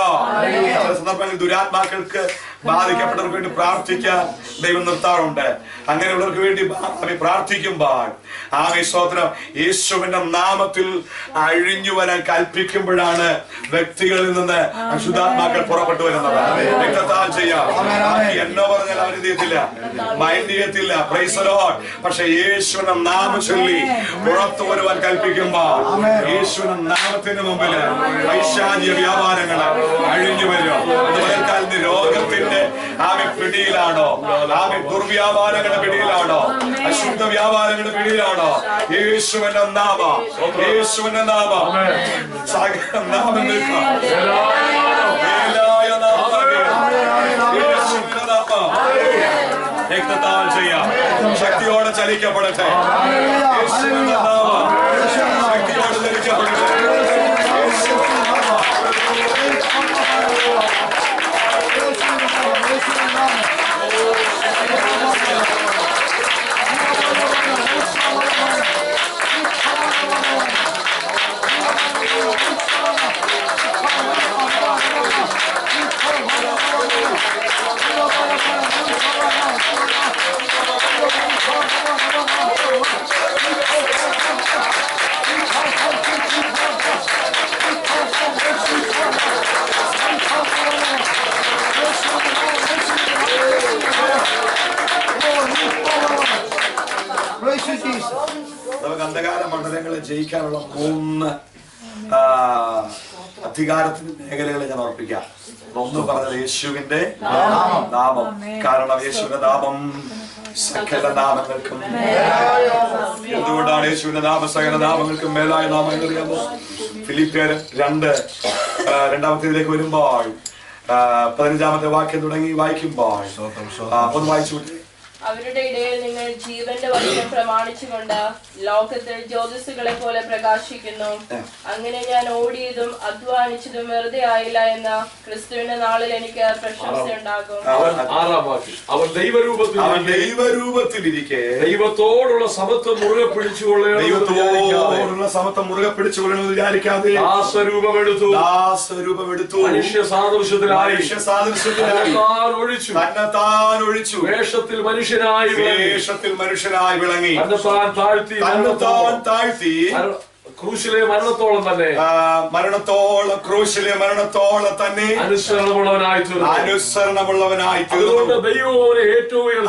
സന്ദർഭങ്ങളിൽ ദുരാത്മാക്കൾക്ക് ബാധിക്കപ്പെട്ടവർക്ക് വേണ്ടി പ്രാർത്ഥിക്കാൻ ദൈവം നിർത്താറുണ്ട്. അങ്ങനെയുള്ളവർക്ക് വേണ്ടി പ്രാർത്ഥിക്കുമ്പോൾ സ്തോത്രം യേശുവിന്റെ നാമത്തിൽ അഴിഞ്ഞു വരാൻ കൽപ്പിക്കുമ്പോഴാണ് വ്യക്തികളിൽ നിന്ന് അശുദ്ധാത്മാക്കൾ പുറപ്പെട്ടു വരുന്നത്. രക്തത്താൽ ചെയ്യാം. എന്നോ പറഞ്ഞാൽ അവൻ എന്ത് ചെയ്യത്തില്ല, മൈൻഡ് ചെയ്യത്തില്ല. Price the Lord. പക്ഷെ യേശുവിന്റെ നാമം ചൊല്ലി പുറത്തു വരുവാൻ കൽപ്പിക്കുമ്പോൾ യേശുവിന്റെ നാമത്തിന് മുമ്പിൽ പൈശാചിക വ്യാപാരങ്ങൾ അഴിഞ്ഞു വരും. അതുപോലെ രോഗത്തിന്റെ പിടിയിലാണോ, ദുർവ്യാപാരങ്ങളുടെ പിടിയിലാണോ, അശുദ്ധ വ്യാപാരങ്ങളുടെ പിടിയിലാണോ, യേശുവിന്റെ നാമം, യേശുവിന്റെ നാമം നാമം നിൽക്കാം. യേശുവിന്റെ നാമം രക്തത്താൽ ചെയ്യാം. ശക്തിയോടെ ചലിക്കപ്പെടട്ടെ. യേശുവിന്റെ നാമം ശക്തിയോടെ ചലിക്കപ്പെടട്ടെ. നമുക്ക് അന്ധകാര മണ്ഡലങ്ങളെ ജയിക്കാനുള്ള 3 അധികാരത്തിന്റെ മേഖലകളെ ഞാൻ ഓർപ്പിക്കാം. ഒന്ന് പറഞ്ഞത് യേശുവിന്റെ നാമം. കാരണം യേശുവിന്റെ നാമം സകല നാമങ്ങൾക്കും. എന്തുകൊണ്ടാണ് യേശുവിന്റെ നാമം സകല നാമങ്ങൾക്കും മേലായ നാമം എന്നറിയാമോ? ഫിലിപ്പിയർ 2-ാമത്തേതിലേക്ക് വരുമ്പോൾ 15-ാമത്തെ വാക്യം തുടങ്ങി വായിക്കുമ്പോൾ ഒന്ന് വായിച്ചു. അവരുടെ ഇടയിൽ നിങ്ങൾ ജീവന്റെ വചനം പ്രമാണിച്ചുകൊണ്ട് ലോകത്തിൽ ജ്യോതിസുകളെ പോലെ പ്രകാശിക്കുന്നു. അങ്ങനെ ഞാൻ ഓടിയതും അധ്വാനിച്ചതും വെറുതെ ആയില്ല എന്ന ക്രിസ്തുവിന്റെ നാളിൽ എനിക്ക് പ്രശംസയുണ്ടാകും. അവൻ ദൈവരൂപത്തിലിരിക്കെ ദൈവത്തോടുള്ള സമത്വം മുറുകെ പിടിച്ചുകൊള്ളണമെന്ന് വിചാരിക്കാതെ ദാസരൂപമെടുത്തു. മനുഷ്യ സാദൃശ്യത്തിലായി തന്നെത്താൻ ഒഴിച്ചു. വേഷത്തിൽ മനുഷ്യനായി വിളങ്ങി. തന്നെത്താൻ താഴ്ത്തി ക്രൂശിലെ മരണത്തോളം തന്നെ തന്നെ അനുസരണമുള്ളവനായി തീർന്നു.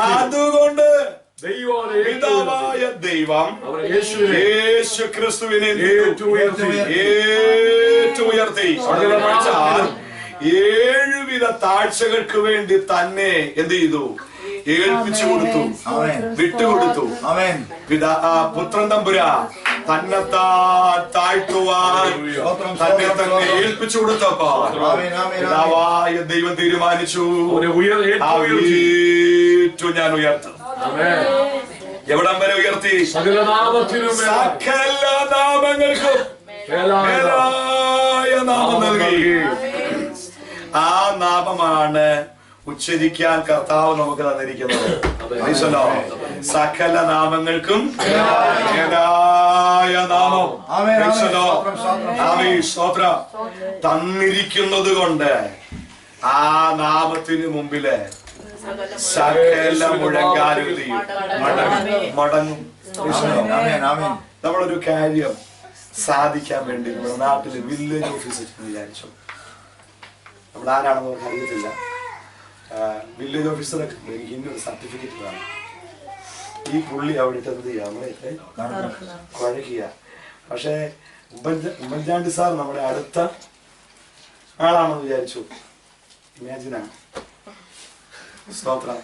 അതുകൊണ്ട് പിതാവായ ദൈവം യേശു ക്രിസ്തുവിനെ ഏറ്റുയർത്തി. 7 വിധ താഴ്ചകൾക്ക് വേണ്ടി തന്നെ എന്ത് ചെയ്തു? ഏൽപ്പിച്ചു കൊടുത്തു, വിട്ടുകൊടുത്തു. പുത്രൻ തമ്പുരാ തന്നെത്താൻ താഴ്ത്തുവാൻ തന്നെ തന്നെ ഏൽപ്പിച്ചു കൊടുത്തപ്പോ പിതാവായ ദൈവം തീരുമാനിച്ചു, ഞാൻ ഉയർത്തും. എവിടം വരെ ഉയർത്തി? സകല നാമങ്ങൾക്കും നാമം നൽകി. ആ നാമമാണ് ഉച്ചരിക്കാൻ കർത്താവ് നമുക്ക് തന്നിരിക്കുന്നത്. സകല നാമങ്ങൾക്കും നാമം തന്നിരിക്കുന്നത് കൊണ്ട് ആ നാമത്തിന് മുമ്പില് സകല മുഴങ്കാലും മടങ്ങും. നമ്മളൊരു കാര്യം സാധിക്കാൻ വേണ്ടി നമ്മുടെ നാട്ടില് വില്ലേജ് ഓഫീസർ വിചാരിച്ചു. നമ്മൾ ആരാണെന്ന് നമുക്ക് അറിയത്തില്ല. വില്ലേജ് ഓഫീസറൊക്കെ എനിക്ക് ഇന്നൊരു സർട്ടിഫിക്കറ്റ് വേണം. ഈ പുള്ളി അവിടെ എന്ത് ചെയ്യാം, നമ്മളെ കുഴക്കുക. പക്ഷേ ഉമ്മൻചാണ്ടി സാർ നമ്മുടെ അടുത്ത ആളാണെന്ന് വിചാരിച്ചു. ഇമാജിനാണ്. സ്തോത്രം.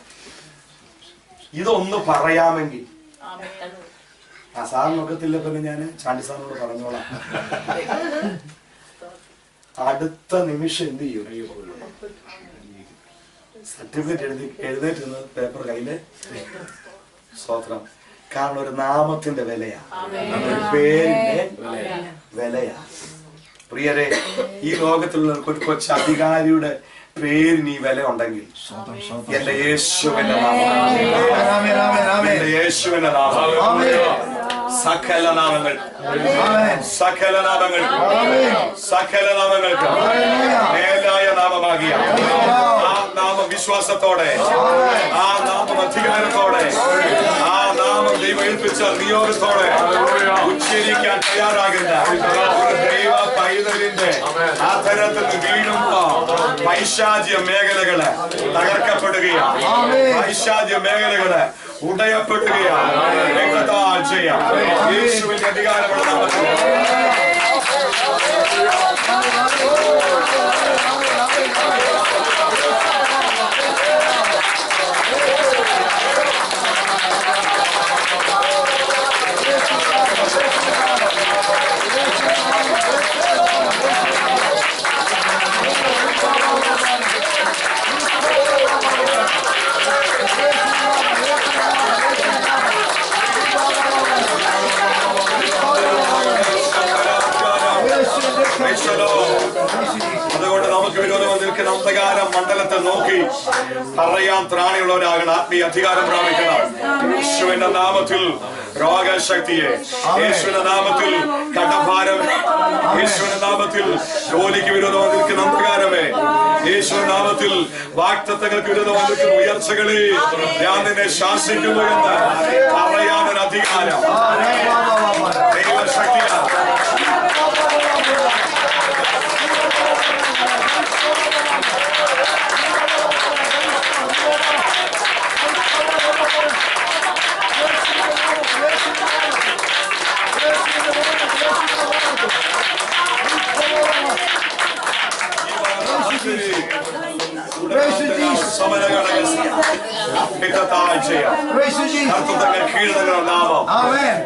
ഇതൊന്ന് പറയാമെങ്കിൽ ആ സാറിന് ഒക്കത്തില്ല. പിന്നെ ഞാൻ ചാണ്ടി സാറിനോട് പറഞ്ഞോളാം. അടുത്ത നിമിഷം എന്ത് ചെയ്യും? സർട്ടിഫിക്കറ്റ് എഴുന്നേറ്റ് നിന്ന് പേപ്പർ കയ്യില്. സ്തോത്രം. കാരണം ഒരു നാമത്തിന്റെ വിലയാ, ഒരു പേരിന്റെ വിലയാ. പ്രിയരെ, ഈ ലോകത്തിലുള്ള ഒരു കൊച്ചു അധികാരിയുടെ പേരിന് ഈ വില ഉണ്ടെങ്കിൽ എന്റെ യേശുവിന്റെ നാമം, എന്റെ യേശുവിന്റെ നാമം, സകല നാമങ്ങൾ, സകല നാമങ്ങൾ, സകല നാമങ്ങൾക്ക് മേലായ നാമമാകിയ ആ നാമം വിശ്വാസത്തോടെ, ആ നാമം അധികാരത്തോടെ, ആ നാമം ദൈവം ഏൽപ്പിച്ച നിയോഗത്തോടെ ഉച്ചരിക്കാൻ തയ്യാറാകുന്ന ഒരു ദൈവ പൈതലിന്റെ ആധരത്തിൽ നിന്ന് വീഴുമ്പോ പൈശാചിക മേഖലകള് തകർക്കപ്പെടുകയാണ്. പൈശാചിക മേഖലകള് ഉടയപ്പെടുകയാണ്. രക്തത്താൽ ചെയ്യാം. യേശുവിന്റെ അധികാരമുള്ള നാമത്തിൽ അതുകൊണ്ട് നമുക്ക് വിരോധം നിൽക്കുന്ന അന്ധകാര മണ്ഡലത്തെ നോക്കി പറയാൻ ത്രാണിയുള്ളവരാകണം. ആത്മീയ അധികാരം പ്രാപിക്കണം. യേശുവിന്റെ നാമത്തിൽ രോഗശക്തിയെ, യേശുവിന്റെ നാമത്തിൽ കടഭാരം, യേശുവിന്റെ നാമത്തിൽ ജോലിക്ക് വിരോധം നിൽക്കുന്ന അന്ധകാരമേ, യേശുവിന്റെ നാമത്തിൽ വാഗ്ദത്തങ്ങൾക്ക് വിരോധം നിൽക്കുന്ന ഉയർച്ചകളെ ഞാൻ നിന്നെ ശാസിക്കുന്നു എന്ന് പറയാനൊരു അധികാരം ദൈവശക്തിയാണ്.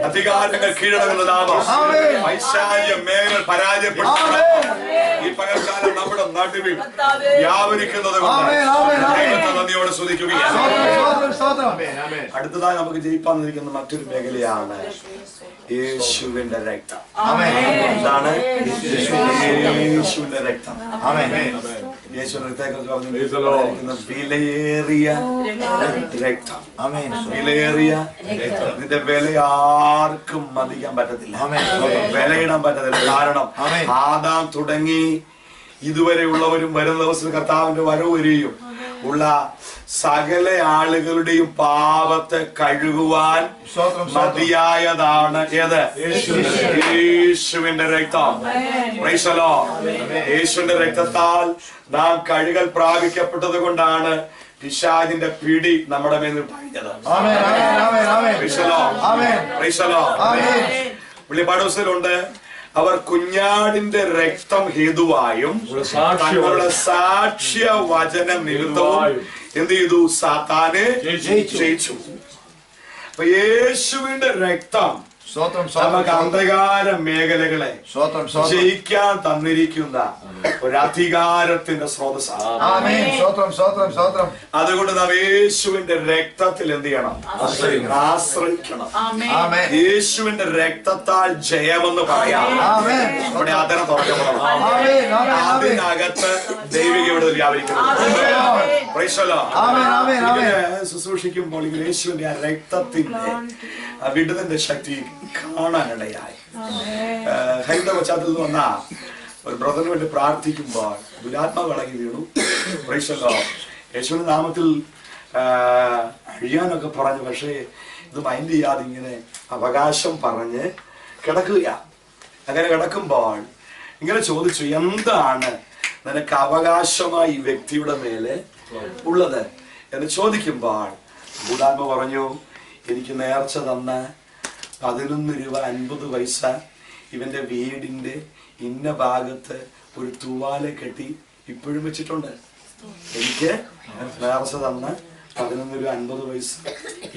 അധികാരങ്ങൾ കീഴടങ്ങുന്ന നാമം വൈശാല്യ മേഖല പരാജയപ്പെടുത്തുന്ന ഈ പകൽക്കാലം നമ്മുടെ നടുവിൽ വ്യാപരിക്കുന്നത് കൊണ്ട് ദൈവത്തെ നന്ദിയോടെ ആസ്വദിക്കുകയാണ്. അടുത്തതായി നമുക്ക് ജയിപ്പാൻ നിൽക്കുന്ന മറ്റൊരു മേഖലയാണ് യേശുവിന്റെ രക്തം. എന്താണ് യേശുവിന്റെ രക്തം? യേശുവിന്റെ രക്തത്തെക്കുറിച്ച് പറഞ്ഞിരിക്കുന്ന വിലയേറിയ രക്തം. വിലയേറിയ ഇതിന്റെ വില ആർക്കും മതിക്കാൻ പറ്റത്തില്ല, വിലയിടാൻ പറ്റത്തില്ല. കാരണം ആദാം തുടങ്ങി ഇതുവരെയുള്ളവരും വരും ദിവസം കർത്താവിന്റെ വരവ് വരെയും ഉള്ള സകല ആളുകളുടെയും പാപത്തെ കഴുകുവാൻ മതിയായതാണ് ഏത്? യേശുവിന്റെ രക്തം. Price the Lord. യേശുവിന്റെ രക്തത്താൽ നാം കഴുകൽ പ്രാപിക്കപ്പെട്ടത് കൊണ്ടാണ് പിശാചിന്റെ പിടി നമ്മുടെ മേൽ പറഞ്ഞത്. Price the Lord. Price the Lord. വെളിപ്പാട് പുസ്തകത്തിലുണ്ട്, അവർ കുഞ്ഞാടിന്റെ രക്തം ഹേതുവായും തങ്ങളുടെ സാക്ഷ്യ വചന നിമിത്തവും എന്ത് ചെയ്തു? സാത്താനെ ജയിച്ചു. അപ്പൊ യേശുവിന്റെ രക്തം നമുക്ക് അന്ധകാര മേഖലകളെ ജയിക്കാൻ തന്നിരിക്കുന്ന ഒരു അധികാരത്തിന്റെ സ്രോതസ്സാണ്. അതുകൊണ്ട് നാം യേശുവിന്റെ രക്തത്തിൽ എന്ത് ചെയ്യണം? ആശ്രയിക്കണം. യേശുവിന്റെ രക്തത്താൽ ജയമെന്ന് പറയാം. ഇവിടെ അതിനെ തുറക്കപ്പെടണം. അതിനകത്ത് ദൈവിക ഇവിടെ വ്യാപരിക്കുന്നത്. ശുശ്രൂഷിക്കുമ്പോൾ ഇങ്ങനെ യേശുവിന്റെ ആ രക്തത്തിന്റെ വിടുതന്റെ ശക്തി കാണാനിടയായി. ഹൈന്ദവ പശ്ചാത്തലത്തിൽ വന്ന ഒരു ബ്രദറിന് വേണ്ടി പ്രാർത്ഥിക്കുമ്പോൾ ദുരാത്മാവ് ഇളകി വീണു. യേശുവിന്റെ നാമത്തിൽ അഴിയാനൊക്കെ പറഞ്ഞു, പക്ഷേ ഇത് മൈൻഡ് ചെയ്യാതെ ഇങ്ങനെ അവകാശം പറഞ്ഞ് കിടക്കുക. അങ്ങനെ കിടക്കുമ്പോൾ ഇങ്ങനെ ചോദിച്ചു, എന്താണ് നിനക്ക് അവകാശമായി ഈ വ്യക്തിയുടെ മേലെ ഉള്ളത് എന്ന് ചോദിക്കുമ്പോൾ ഭൂതാത്മ പറഞ്ഞു, എനിക്ക് നേർച്ച തന്ന 11 രൂപ 50 പൈസ ഇവന്റെ വീടിന്റെ ഇന്ന ഭാഗത്ത് ഒരു തൂവാല കെട്ടി ഇപ്പോഴും വെച്ചിട്ടുണ്ട്. എനിക്ക് നേർച്ച തന്ന 11 രൂപ 50 പൈസ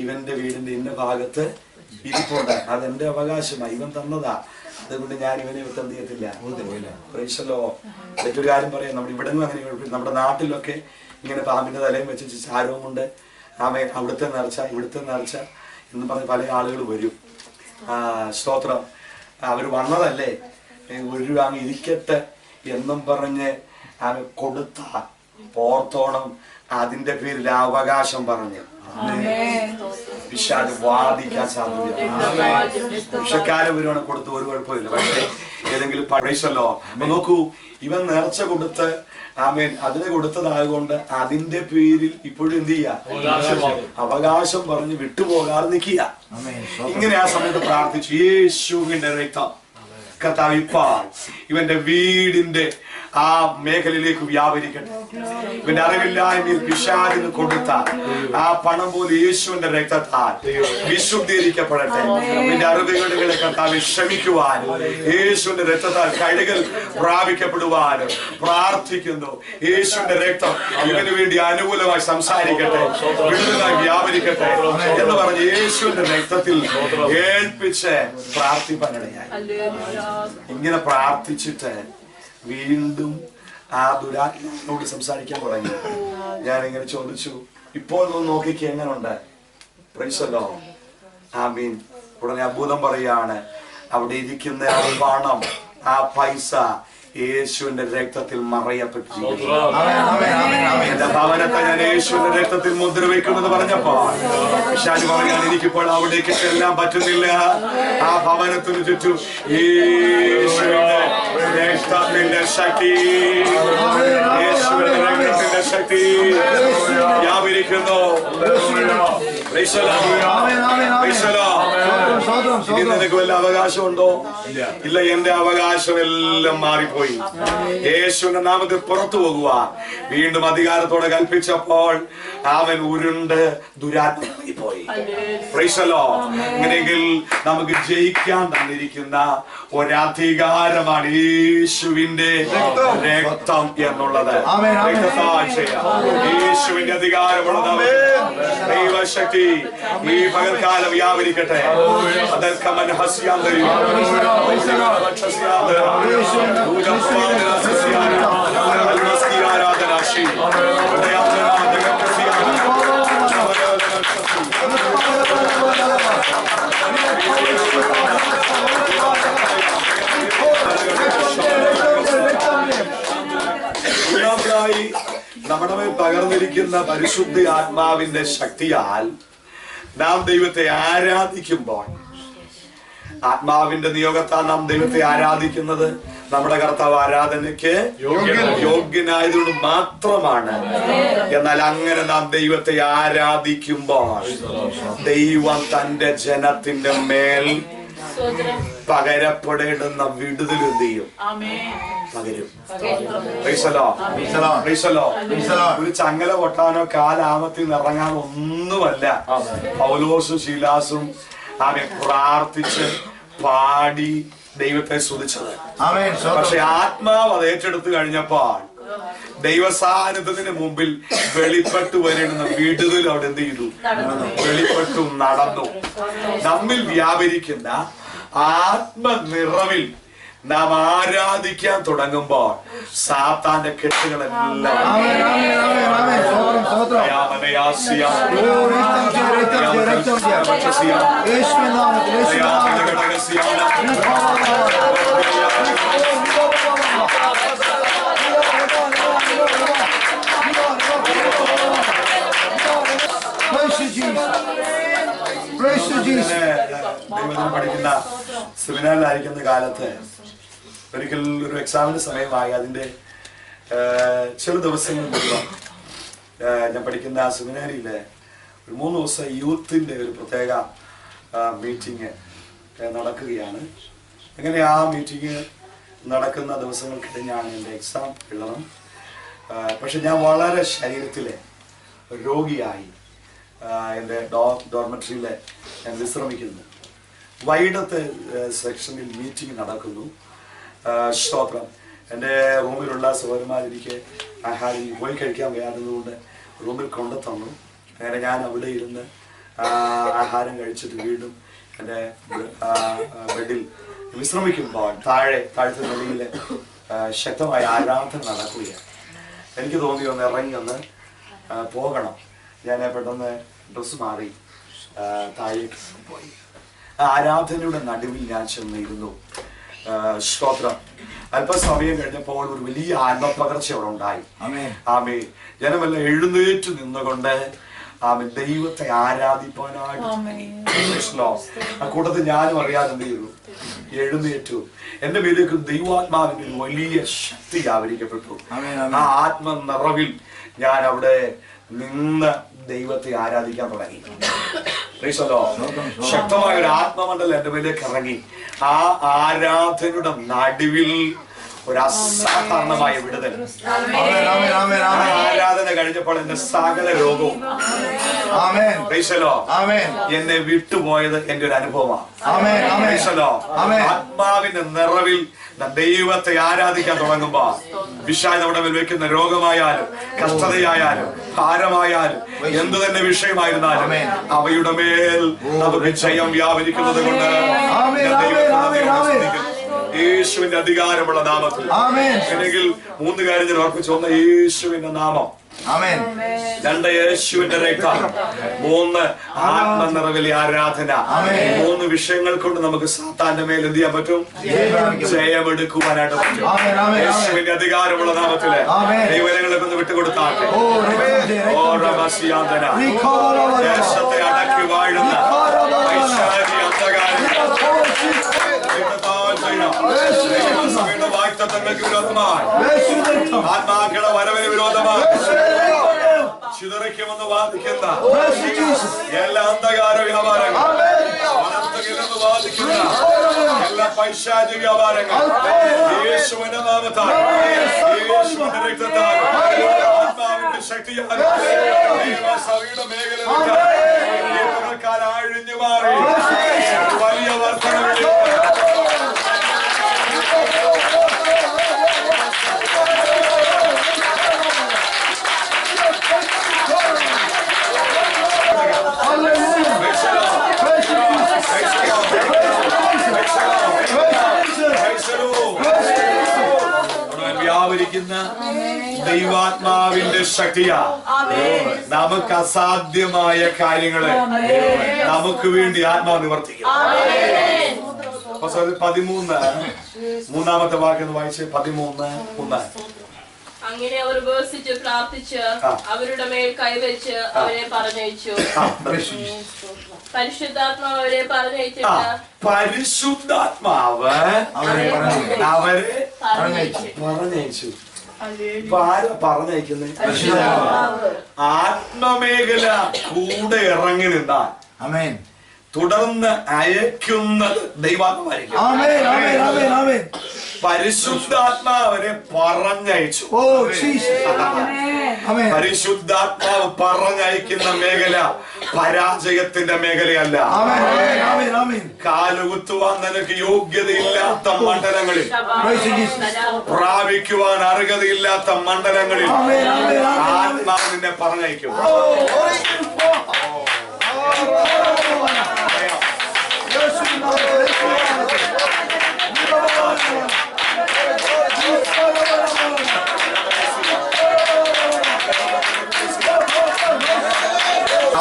ഇവന്റെ വീടിന്റെ ഇന്ന ഭാഗത്ത് ഇരിപ്പുണ്ട്. അതെന്റെ അവകാശമായി, ഇവൻ തന്നതാ. അതുകൊണ്ട് ഞാൻ ഇവനെ എന്ത് ചെയ്യത്തില്ല. പ്രൈസലോ. മറ്റൊരു കാര്യം പറയാം, നമ്മുടെ ഇവിടെ അങ്ങനെ കുഴപ്പമില്ല. നമ്മുടെ നാട്ടിലൊക്കെ ഇങ്ങനെ പാമ്പിന്റെ തലയും വെച്ച് ചാരവും കൊണ്ട് അവിടുത്തെ നേർച്ച ഇവിടുത്തെ നേർച്ച എന്ന് പറഞ്ഞ് പല ആളുകൾ വരും. സ്തോത്രം. അവർ വന്നതല്ലേ, 1 രൂപ അങ്ങ് ഇരിക്കട്ടെ എന്നും പറഞ്ഞ് കൊടുത്ത ഓർത്തോണം. അതിന്റെ പേരിൽ അവകാശം പറഞ്ഞ് പിശാച് വാദിക്കാൻ സാധ്യതയാണ്. വിഷക്കാലം വരുവാണ് കൊടുത്ത് ഒരു കുഴപ്പമില്ല. പക്ഷേ ഏതെങ്കിലും പഴയല്ലോ നോക്കൂ, ഇവൻ നേർച്ച കൊടുത്ത് അതിന് കൊടുത്തതായതുകൊണ്ട് അതിന്റെ പേരിൽ ഇപ്പോഴും എന്ത് ചെയ്യാ? അവകാശം പറഞ്ഞ് വിട്ടുപോകാതെ നിൽക്കുക. ഇങ്ങനെ ആ സമയത്ത് പ്രാർത്ഥിച്ചു, യേശുവിന്റെ രക്തം കർത്താവ് ഇപ്പോൾ ഇവന്റെ വീടിന്റെ ആ മേഖലയിലേക്ക് വ്യാപരിക്കട്ടെ. ഇവന്റെ അറിവില്ലായ്മയിൽ പിശാചിന് കൊടുത്ത ആ പണം പോലെ യേശുവിന്റെ രക്തത്താൽ വിശുദ്ധീകരിക്കപ്പെടട്ടെ. ഇവന്റെ അറിവുകളെ കർത്താവ് ക്ഷമിക്കുവാനും യേശുവിന്റെ രക്തത്താൽ കഴുകൽ പ്രാപിക്കപ്പെടുവാനും പ്രാർത്ഥിക്കുന്നു. യേശുവിന്റെ രക്തം ഇവന് വേണ്ടി അനുകൂലമായി സംസാരിക്കട്ടെ, വിടുതലായി വ്യാപരിക്കട്ടെ എന്ന് പറഞ്ഞ് യേശുവിന്റെ രക്തത്തിൽ ഏൽപ്പിച്ച് പ്രാർത്ഥിപ്പാനിടയായി. ഇങ്ങനെ പ്രാർത്ഥിച്ചിട്ട് വീണ്ടും ആ ദുരാത്മാവിനോട് സംസാരിക്കാൻ തുടങ്ങി. ഞാനിങ്ങനെ ചോദിച്ചു, ഇപ്പോൾ നോക്കിക്ക് എങ്ങനുണ്ട്? Praise the lord. ആമീൻ. ഉടനെ അത്ഭുതം പറയാണ്, അവിടെ ഇരിക്കുന്ന ആ പണം, ആ പൈസ യേശുവിന്റെ രക്തത്തിൽ മറയപ്പെട്ടിരിക്കുന്നു. എന്റെ ഭവനത്തെ ഞാൻ യേശുവിന്റെ രക്തത്തിൽ മുദ്ര വെക്കുമെന്ന് പറഞ്ഞപ്പോ പിശാച് പറയാൻ, എനിക്കിപ്പോൾ അവിടേക്ക് ചെല്ലാൻ പറ്റുന്നില്ല. ആ ഭവനത്തിന് ചുറ്റും യേശുവിന്റെ രക്തത്തിന്റെ ശക്തി, യേശുവിന്റെ രക്തത്തിന്റെ ശക്തി വ്യാപരിക്കുന്നു. നിനക്ക് വല്ല അവകാശമുണ്ടോ? ഇല്ല, എന്റെ അവകാശം എല്ലാം മാറിപ്പോയി. യേശുവിന്റെ നാമത്തിൽ പുറത്തു പോകുക. വീണ്ടും അധികാരത്തോടെ കൽപ്പിച്ചപ്പോൾ അവൻ ഉരുണ്ട് ദുരാത്മാവായി പോയി. ഇങ്ങനെയെങ്കിൽ നമുക്ക് ജയിക്കാൻ തന്നിരിക്കുന്ന ഒരധികാരമാണ് യേശുവിന്റെ രക്തം എന്നുള്ളത്. യേശുവിന്റെ അധികാരമുള്ളത് ദൈവശക്തി ഈ പകൽക്കാലം വ്യാപരിക്കട്ടെ. അതൽക്കമൻ ഹസ്യാന്തരി ആരാധനാശി പ്രവർത്തിക്കുന്ന പരിശുദ്ധ ആത്മാവിന്റെ ശക്തിയാൽ നാം ദൈവത്തെ ആരാധിക്കുമ്പോൾ, ആത്മാവിന്റെ നിയോഗത്താൽ നാം ദൈവത്തെ ആരാധിക്കുന്നത് നമ്മുടെ കർത്താവ് ആരാധനയ്ക്ക് യോഗ്യനായതുകൊണ്ട് മാത്രമാണ്. എന്നാൽ അങ്ങനെ നാം ദൈവത്തെ ആരാധിക്കുമ്പോൾ ദൈവം തന്റെ ജനത്തിന്റെ മേൽ പകരപ്പെടേണ്ടുന്ന വിടുതൽ എന്ത് ചെയ്യും? പകരും. ഒരു ചങ്ങല പൊട്ടാനോ കാലാമത്തിൽ ഇറങ്ങാനോ ഒന്നുമല്ല പൗലോസും ശീലാസും പ്രാർത്ഥിച്ച് പാടി ദൈവത്തെ സ്തുതിച്ചത്. പക്ഷെ ആത്മാവ് അത് ഏറ്റെടുത്തു കഴിഞ്ഞപ്പോൾ ദൈവസാന്നിധ്യത്തിന് മുമ്പിൽ വെളിപ്പെട്ടു വരേണ്ടുന്ന വിടുതൽ അവിടെ എന്ത് ചെയ്തു? വെളിപ്പെട്ടു നടന്നു. നമ്മിൽ വ്യാപരിക്കുന്ന ആത്മനിറവിൽ നാം ആരാധിക്കാൻ തുടങ്ങുമ്പോൾ സാത്താന്റെ കെട്ടുകളെല്ലാം പഠിക്കുന്ന സെമിനാറിലായിരിക്കുന്ന കാലത്ത് ഒരിക്കൽ ഒരു എക്സാമിന് സമയമായി. അതിന്റെ ചില ദിവസങ്ങൾ മുമ്പ് ഞാൻ പഠിക്കുന്ന ആ സെമിനാരിയിലെ ഒരു 3 ദിവസം യൂത്തിന്റെ ഒരു പ്രത്യേക മീറ്റിംഗ് നടക്കുകയാണ്. അങ്ങനെ ആ മീറ്റിംഗ് നടക്കുന്ന ദിവസങ്ങൾ കഴിഞ്ഞാണ് എൻ്റെ എക്സാം എഴുതണം. പക്ഷെ ഞാൻ വളരെ ശരീരത്തിലെ രോഗിയായി എൻ്റെ ഡോർമെട്രിയിൽ ഞാൻ വിശ്രമിക്കുന്നു. വൈകിട്ടത്തെ സെക്ഷനിൽ മീറ്റിംഗ് നടക്കുന്നു. സ്തോത്രം. എൻ്റെ റൂമിലുള്ള സഹോദരന്മാർ എനിക്ക് ആഹാരം പോയി കഴിക്കാൻ വയ്യാത്തതുകൊണ്ട് റൂമിൽ കൊണ്ടു തന്നു. അങ്ങനെ ഞാൻ അവിടെ ഇരുന്ന് ആഹാരം കഴിച്ചിട്ട് വീണ്ടും എൻ്റെ ബെഡിൽ വിശ്രമിക്കുമ്പോൾ താഴത്തെ നിലയിൽ ശക്തമായ ആരാധന നടക്കുകയാണ്. എനിക്ക് തോന്നി ഒന്ന് ഇറങ്ങി ഒന്ന് പോകണം. ഞാൻ പെട്ടെന്ന് ഡ്രസ്സ് മാറി താഴേക്ക് പോയി. ആരാധനയുടെ നടുവിൽ ഞാൻ ചെന്നിരുന്നു. സ്തോത്രം. അല്പസമയം കഴിഞ്ഞപ്പോൾ ഒരു വലിയ ആത്മപകർച്ച അവിടെ ഉണ്ടായി. ആമേ. ജനമെല്ലാം എഴുന്നേറ്റ് നിന്നുകൊണ്ട് ദൈവത്തെ ആരാധിപ്പാനായിട്ട് ആ കൂട്ടത്തിൽ ഞാനും അറിയാതെ എന്ത് ചെയ്തു? എഴുന്നേറ്റു. എന്റെ മേലേക്ക് ദൈവാത്മാവിന്റെ വലിയ ശക്തി ആവരിക്കപ്പെട്ടു. ആ ആത്മനിറവിൽ ഞാൻ അവിടെ നിന്ന് ദൈവത്തെ ആരാധിക്കാൻ തുടങ്ങി. ശക്തമായ ഒരു ആത്മമണ്ഡലം എന്റെ മേലേക്ക് ഇറങ്ങി. ആ ആരാധനയുടെ നടുവിൽ ഒരു അസാധാരണമായ വിടുതൽ. ആരാധന കഴിഞ്ഞപ്പോൾ എന്റെ സകല രോഗവും എന്നെ വിട്ടുപോയത് എന്റെ ഒരു അനുഭവമാണ്. ആത്മാവിന്റെ നിറവിൽ ദൈവത്തെ ആരാധിക്കാൻ തുടങ്ങുമ്പോ വിഷാദം നമ്മുടെ മേൽ വെക്കുന്ന രോഗമായാലും കഷ്ടതയായാലും ഭാരമായാലും എന്തു തന്നെ വിഷയമായിരുന്നാലും അവയുടെ മേൽ നമുക്ക് ജയം വ്യാപരിക്കുന്നത് കൊണ്ട് യേശുവിന്റെ അധികാരമുള്ള നാമത്തിൽ അല്ലെങ്കിൽ 3 കാര്യം ഞാൻ ഓർപ്പിച്ചു. 1 യേശുവിന്റെ നാമം, 2 യേശുവിന്റെ രക്തം, 3 ആത്മനിറവിലെ ആരാധന. 3 വിഷയങ്ങൾ കൊണ്ട് നമുക്ക് സാത്താന്റെ മേൽ എന്ത് ചെയ്യാൻ പറ്റും? ജയമെടുക്കുവാനായിട്ട് പറ്റും. യേശുവിന്റെ അധികാരമുള്ള നാമത്തില് ദൈവങ്ങളെ ഒന്ന് വിട്ടുകൊടുത്താട്ടെ. ദേശത്തെ അടക്കി വാഴുന്ന വാഗ്ദത്തങ്ങൾക്ക് വിരോധമായി ആത്മാക്കളുടെ വരവിന് വിരോധമായി ചിതറിക്കുമെന്ന് വാദിക്കുന്ന എല്ലാ അന്ധകാര വ്യാപാരങ്ങൾ വളർത്തുകില്ലെന്ന് വാദിക്കുന്ന എല്ലാ പൈശാചിക വ്യാപാരങ്ങൾ യേശുവിന്റെ നാമത്താൽ യേശുവിന്റെ രക്തത്താൽ ആത്മാവിന്റെ ശക്തിയാൽ സഭയുടെ മേഖല അഴിഞ്ഞു മാറി വലിയ വർധനവിൽ വ്യാപരിക്കുന്ന ദൈവാത്മാവിന്റെ ശക്തിയാ നമുക്ക് അസാധ്യമായ കാര്യങ്ങളെ നമുക്ക് വേണ്ടി ആത്മാവ് നിവർത്തിക്കും. 13 മൂന്നാമത്തെ വാക്യം വായിച്ച് 13:1 അങ്ങനെ അവർ ഉപവസിച്ച് പ്രാർത്ഥിച്ച് അവരുടെ മേൽ കൈവച്ച് അവരെ പറഞ്ഞയച്ചു. പരിശുദ്ധാത്മാവ് അവരെ പറഞ്ഞയച്ചിട്ട് പരിശുദ്ധാത്മാവ് അവരെ പറഞ്ഞയച്ചു. പറഞ്ഞയക്കുന്നേ ആത്മമേഖല കൂടെ ഇറങ്ങി നിന്നാൽ തുടർന്ന് അയക്കുന്നത് ദൈവാത്മാവായിരിക്കും. പരിശുദ്ധാത്മാവരെ പറഞ്ഞയച്ചു. പരിശുദ്ധാത്മാവ് പറഞ്ഞയക്കുന്ന മേഖല പരാജയത്തിന്റെ മേഖലയല്ല. കാലുകുത്തുവാൻ നിനക്ക് യോഗ്യതയില്ലാത്ത മണ്ഡലങ്ങളിൽ, പ്രാപിക്കുവാൻ അർഹതയില്ലാത്ത മണ്ഡലങ്ങളിൽ ആത്മാവ് നിന്നെ പറഞ്ഞയക്കും.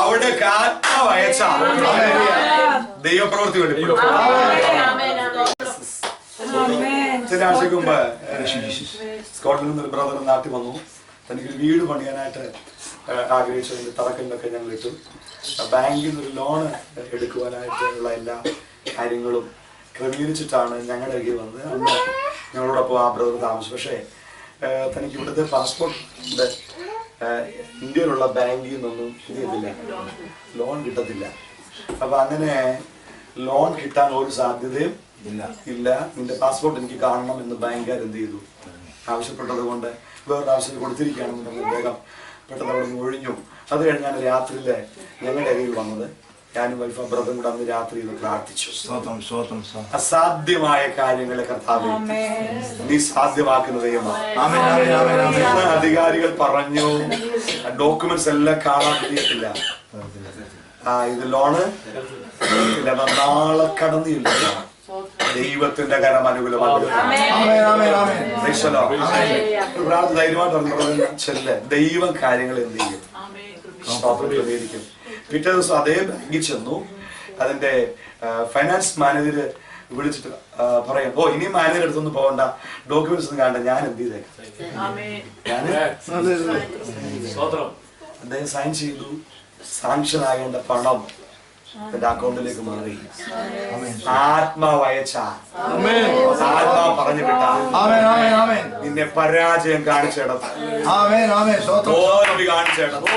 അവിടെ ആത്മാവ് അയച്ച ദൈവപ്രവൃത്തി വെളിപ്പെടും. ഒരാഴ്ചക്ക് മുമ്പ് സ്കോട്ട്ലൻഡിൽ നിന്ന് ഒരു ബ്രദർ നാട്ടിൽ വന്നു. തനിക്കൊരു വീട് പണിയാനായിട്ട് ആഗ്രഹിച്ചതിന്റെ തറക്കല്ലൊക്കെ ഞങ്ങൾ ഇട്ടു. ബാങ്കിൽ നിന്നൊരു ലോണ് എടുക്കുവാനായിട്ടുള്ള എല്ലാ കാര്യങ്ങളും ക്രമീകരിച്ചിട്ടാണ് ഞങ്ങളുടെ അരികിൽ വന്നത്. അന്ന് ഞങ്ങളോടൊപ്പം ആ ബ്രദർ താമസിച്ചു. പക്ഷേ തനിക്ക് ഇവിടുത്തെ പാസ്പോർട്ടിന്റെ ഇന്ത്യയിലുള്ള ബാങ്കിൽ നിന്നൊന്നും ഇത് ചെയ്തില്ല, ലോൺ കിട്ടത്തില്ല. അപ്പൊ അങ്ങനെ ലോൺ കിട്ടാൻ ഒരു സാധ്യതയും ഇല്ല. നിന്റെ പാസ്പോർട്ട് എനിക്ക് കാണണം എന്ന് ബാങ്കുകാർ എന്ത് ചെയ്തു, ആവശ്യപ്പെട്ടത് കൊണ്ട് വേറൊരു ആവശ്യം കൊടുത്തിരിക്കുകയാണെന്ന് വേഗം പെട്ടെന്ന് അവിടെ നിന്ന് ഒഴിഞ്ഞു. അത് കഴിഞ്ഞാണ് രാത്രിയില് ഞങ്ങളുടെ അരികിൽ വന്നത്. ഞാനും വൈഫ് ബ്രദറും കൂടെ അന്ന് രാത്രി ഇത് പ്രാർത്ഥിച്ചു. അസാധ്യമായ കാര്യങ്ങളെ കർത്താവേ നീ സാധ്യമാക്കുന്ന ദൈവമാണ്. അധികാരികൾ പറഞ്ഞു ഡോക്യുമെന്റ്സ് എല്ലാം കാണാൻ കഴിയത്തില്ല, ഇത് ലോണ് നാളെ കടന്നില്ല. ദൈവത്തിന്റെ കരം അനുകൂലമാണ്. ധൈര്യമായിട്ട് ചെല്ല, ദൈവം കാര്യങ്ങൾ എന്ത് ചെയ്യും, ക്രമീകരിക്കും. പിറ്റേ ദിവസം അതേ ബാങ്കിൽ ചെന്നു. അതിന്റെ ഫൈനാൻസ് മാനേജർ വിളിച്ചിട്ട് പറയാം, ഓ ഇനി മാനേജർ അടുത്തൊന്നും പോകണ്ട, ഡോക്യുമെന്റ്സ് ഒന്നും കാണണ്ട, ഞാൻ എന്ത് ചെയ്തേക്കാം. അദ്ദേഹം സൈൻ ചെയ്തു. സാങ്ഷൻ ആകേണ്ട പണം എന്റെ അക്കൗണ്ടിലേക്ക് മാറി. ആത്മാവ് അയച്ച, ആത്മാവ് പറഞ്ഞു വിട്ട, നിന്നെ പരാജയം കാണിച്ചിടത്ത്, തോൽവി കാണിച്ചിടത്ത്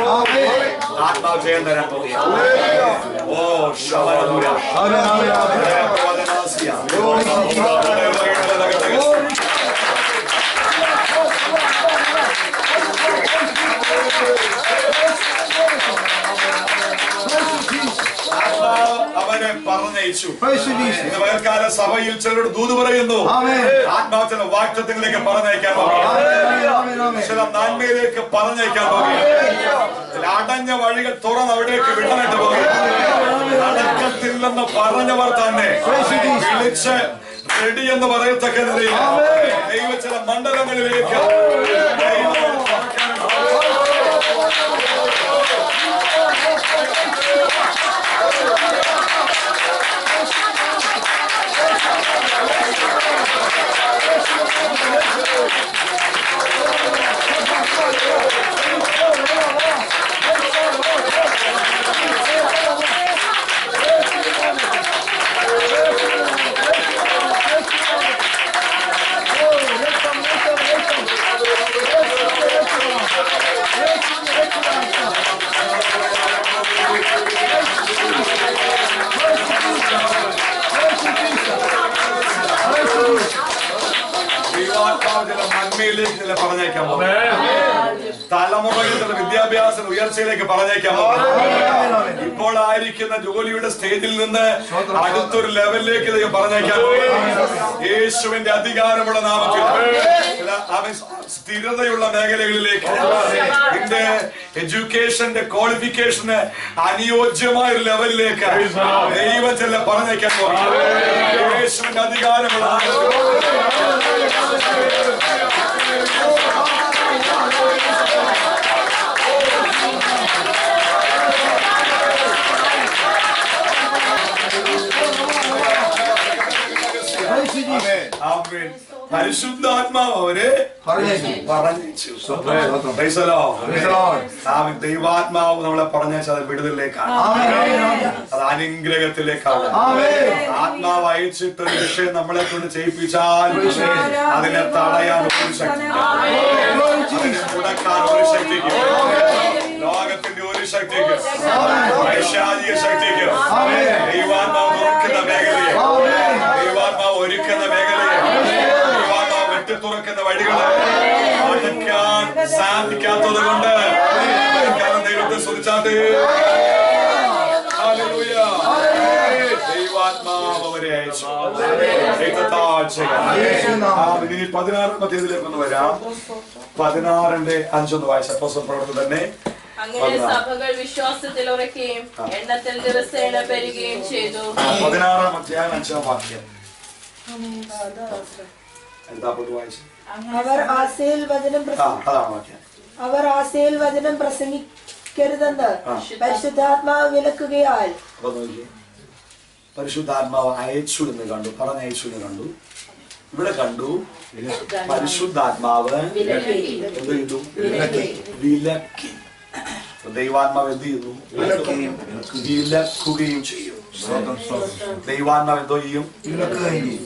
ആത്മാവ് ചെയ്യാൻ തരാൻ പോകുക. ഓ അവരെ പറഞ്ഞയച്ചു. വയൽക്കാല സഭയിൽ ചിലരോട് ദൂത് പറയുന്നു. ആത്മാവ് ചില വാക്തത്വങ്ങളിലേക്ക് പറഞ്ഞയക്കാൻ പോകുക, ചില നന്മയിലേക്ക് പറഞ്ഞയക്കാൻ പോകുക, അടഞ്ഞ വഴികൾ തുറന്ന് അവിടേക്ക് വിടാനായിട്ട് പോകുക. നടക്കത്തില്ലെന്ന് പറഞ്ഞവർ തന്നെ വിളിച്ച് റെഡി എന്ന് പറയത്തക്ക നിലയിൽ ദൈവ ചില മണ്ഡലങ്ങളിലേക്ക് നന്മയിലേക്ക് പറഞ്ഞേക്കാൻ പോകും. തലമുറകളുടെ വിദ്യാഭ്യാസ ഉയർച്ചയിലേക്ക് പറഞ്ഞേക്കാൻ പോകും. ഇപ്പോൾ ആയിരിക്കുന്ന ജോലിയുടെ സ്റ്റേജിൽ നിന്ന് അടുത്തൊരു ലെവലിലേക്ക് പറഞ്ഞേക്കാൻ പോകും. യേശുവിന്റെ അധികാരമുള്ള നാമത്തിൽ സ്ഥിരതയുള്ള മേഖലകളിലേക്ക്, നിന്റെ എഡ്യൂക്കേഷന്റെ ക്വാളിഫിക്കേഷന് അനുയോജ്യമായ ഒരു ലെവലിലേക്ക് ദൈവം ചെല്ലാം പറഞ്ഞേക്കാൻ പോകും. യേശുവിന്റെ അധികാരമുള്ള പരിശുദ്ധാത്മാവ് അവരെ പറഞ്ഞയച്ചു. ദൈവാത്മാവ് നമ്മളെ പറഞ്ഞാൽ അത് വിടുതലിലേക്കാണ്, അത് അനുഗ്രഹത്തിലേക്കാണ്. ആത്മാവ് അയച്ചിട്ട് ഒരു വിഷയം നമ്മളെ കൊണ്ട് ചെയ്യിപ്പിച്ചാൽ അതിനെ തടയാൻ ഒരു ശക്തിക്ക്, അതിനെ മുടക്കാൻ ഒരു ശക്തിക്ക്, ലോകത്തിന്റെ ഒരു ശക്തിക്ക്, വൈശാചിക ശക്തിക്ക് ദൈവാത്മാവ് തുറക്കുന്ന മേഖലയെ, ദൈവാത്മാവ് ഒരുക്കുന്ന മേഖലയെ, ദൈവാത്മാവ് വെട്ടി തുറക്കുന്ന വഴികളെ അടയ്ക്കാൻ സാധിക്കാത്തത് കൊണ്ട് ദൈവത്തെ സ്തുതിച്ചാട്ടെ. ദൈവാത്മാവ് അവരെ അയച്ചു. 16-ാമത്തേതിലേക്കൊന്ന് വരാം. 16:5 വായിച്ച അപ്പോസ്തല പ്രവൃത്തി തന്നെ. അങ്ങനെ സഭകൾ വിശ്വാസത്തിൽ ഉറക്കുകയും എണ്ണത്തിൽ ദിവസേന പെരുകയും ചെയ്തു. 16-ാം വാക്യം അവർ ആസയിൽ വചനം പ്രസംഗിക്കരുതെന്ന് പരിശുദ്ധാത്മാവ് വിലക്കുകയാൽ. പരിശുദ്ധാത്മാവ് അയച്ചു എന്ന് കണ്ടു, പറഞ്ഞയച്ചു എന്ന് കണ്ടു. ഇവിടെ കണ്ടു പരിശുദ്ധാത്മാവ് എന്ത് ചെയ്തു? വിലക്കി. ദൈവാത്മാവ് എന്ത് ചെയ്യുന്നു? വിലക്കുകയും ചെയ്യും. ദൈവാത്മാവ് എന്തോ ചെയ്യും?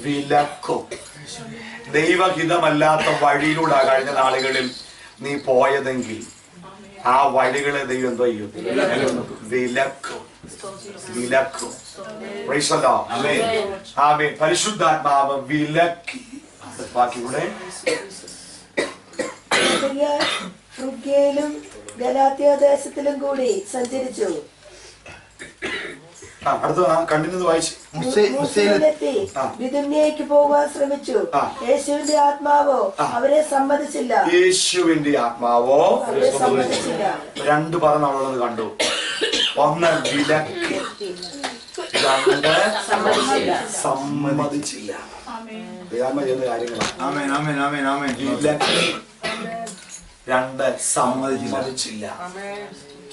വിലക്കും. ദൈവഹിതമല്ലാത്ത വഴിയിലൂടെ കഴിഞ്ഞ നാളുകളിൽ നീ പോയതെങ്കിൽ ആ വഴികളെ ദൈവം എന്തോ ചെയ്യും? വിലക്കും. വിലക്കും. പരിശുദ്ധാത്മാവ് വിലക്കി. ബാക്കിയുടെ ഫ്രുഗ്യയിലും ഗലാത്യ ദേശത്തിലും കൂടി സഞ്ചരിച്ചു. അടുത്ത കണ്ടിന്യൂ വായിച്ചു. വിദുമ്യയ്ക്ക് പോകാൻ ശ്രമിച്ചു. യേശുവിന്റെ ആത്മാവോ അവരെ സമ്മതിച്ചില്ല. യേശുവിന്റെ ആത്മാവോ അവരെ സമ്മതിച്ചില്ല. രണ്ട് പറഞ്ഞുള്ളത് കണ്ടു. ഒന്ന് വിലക്കി, രണ്ട് സമ്മതിച്ചില്ല. ചെയ്യുന്ന കാര്യങ്ങളാണ്. വിലക്കി, രണ്ട് സമ്മതിച്ചില്ല.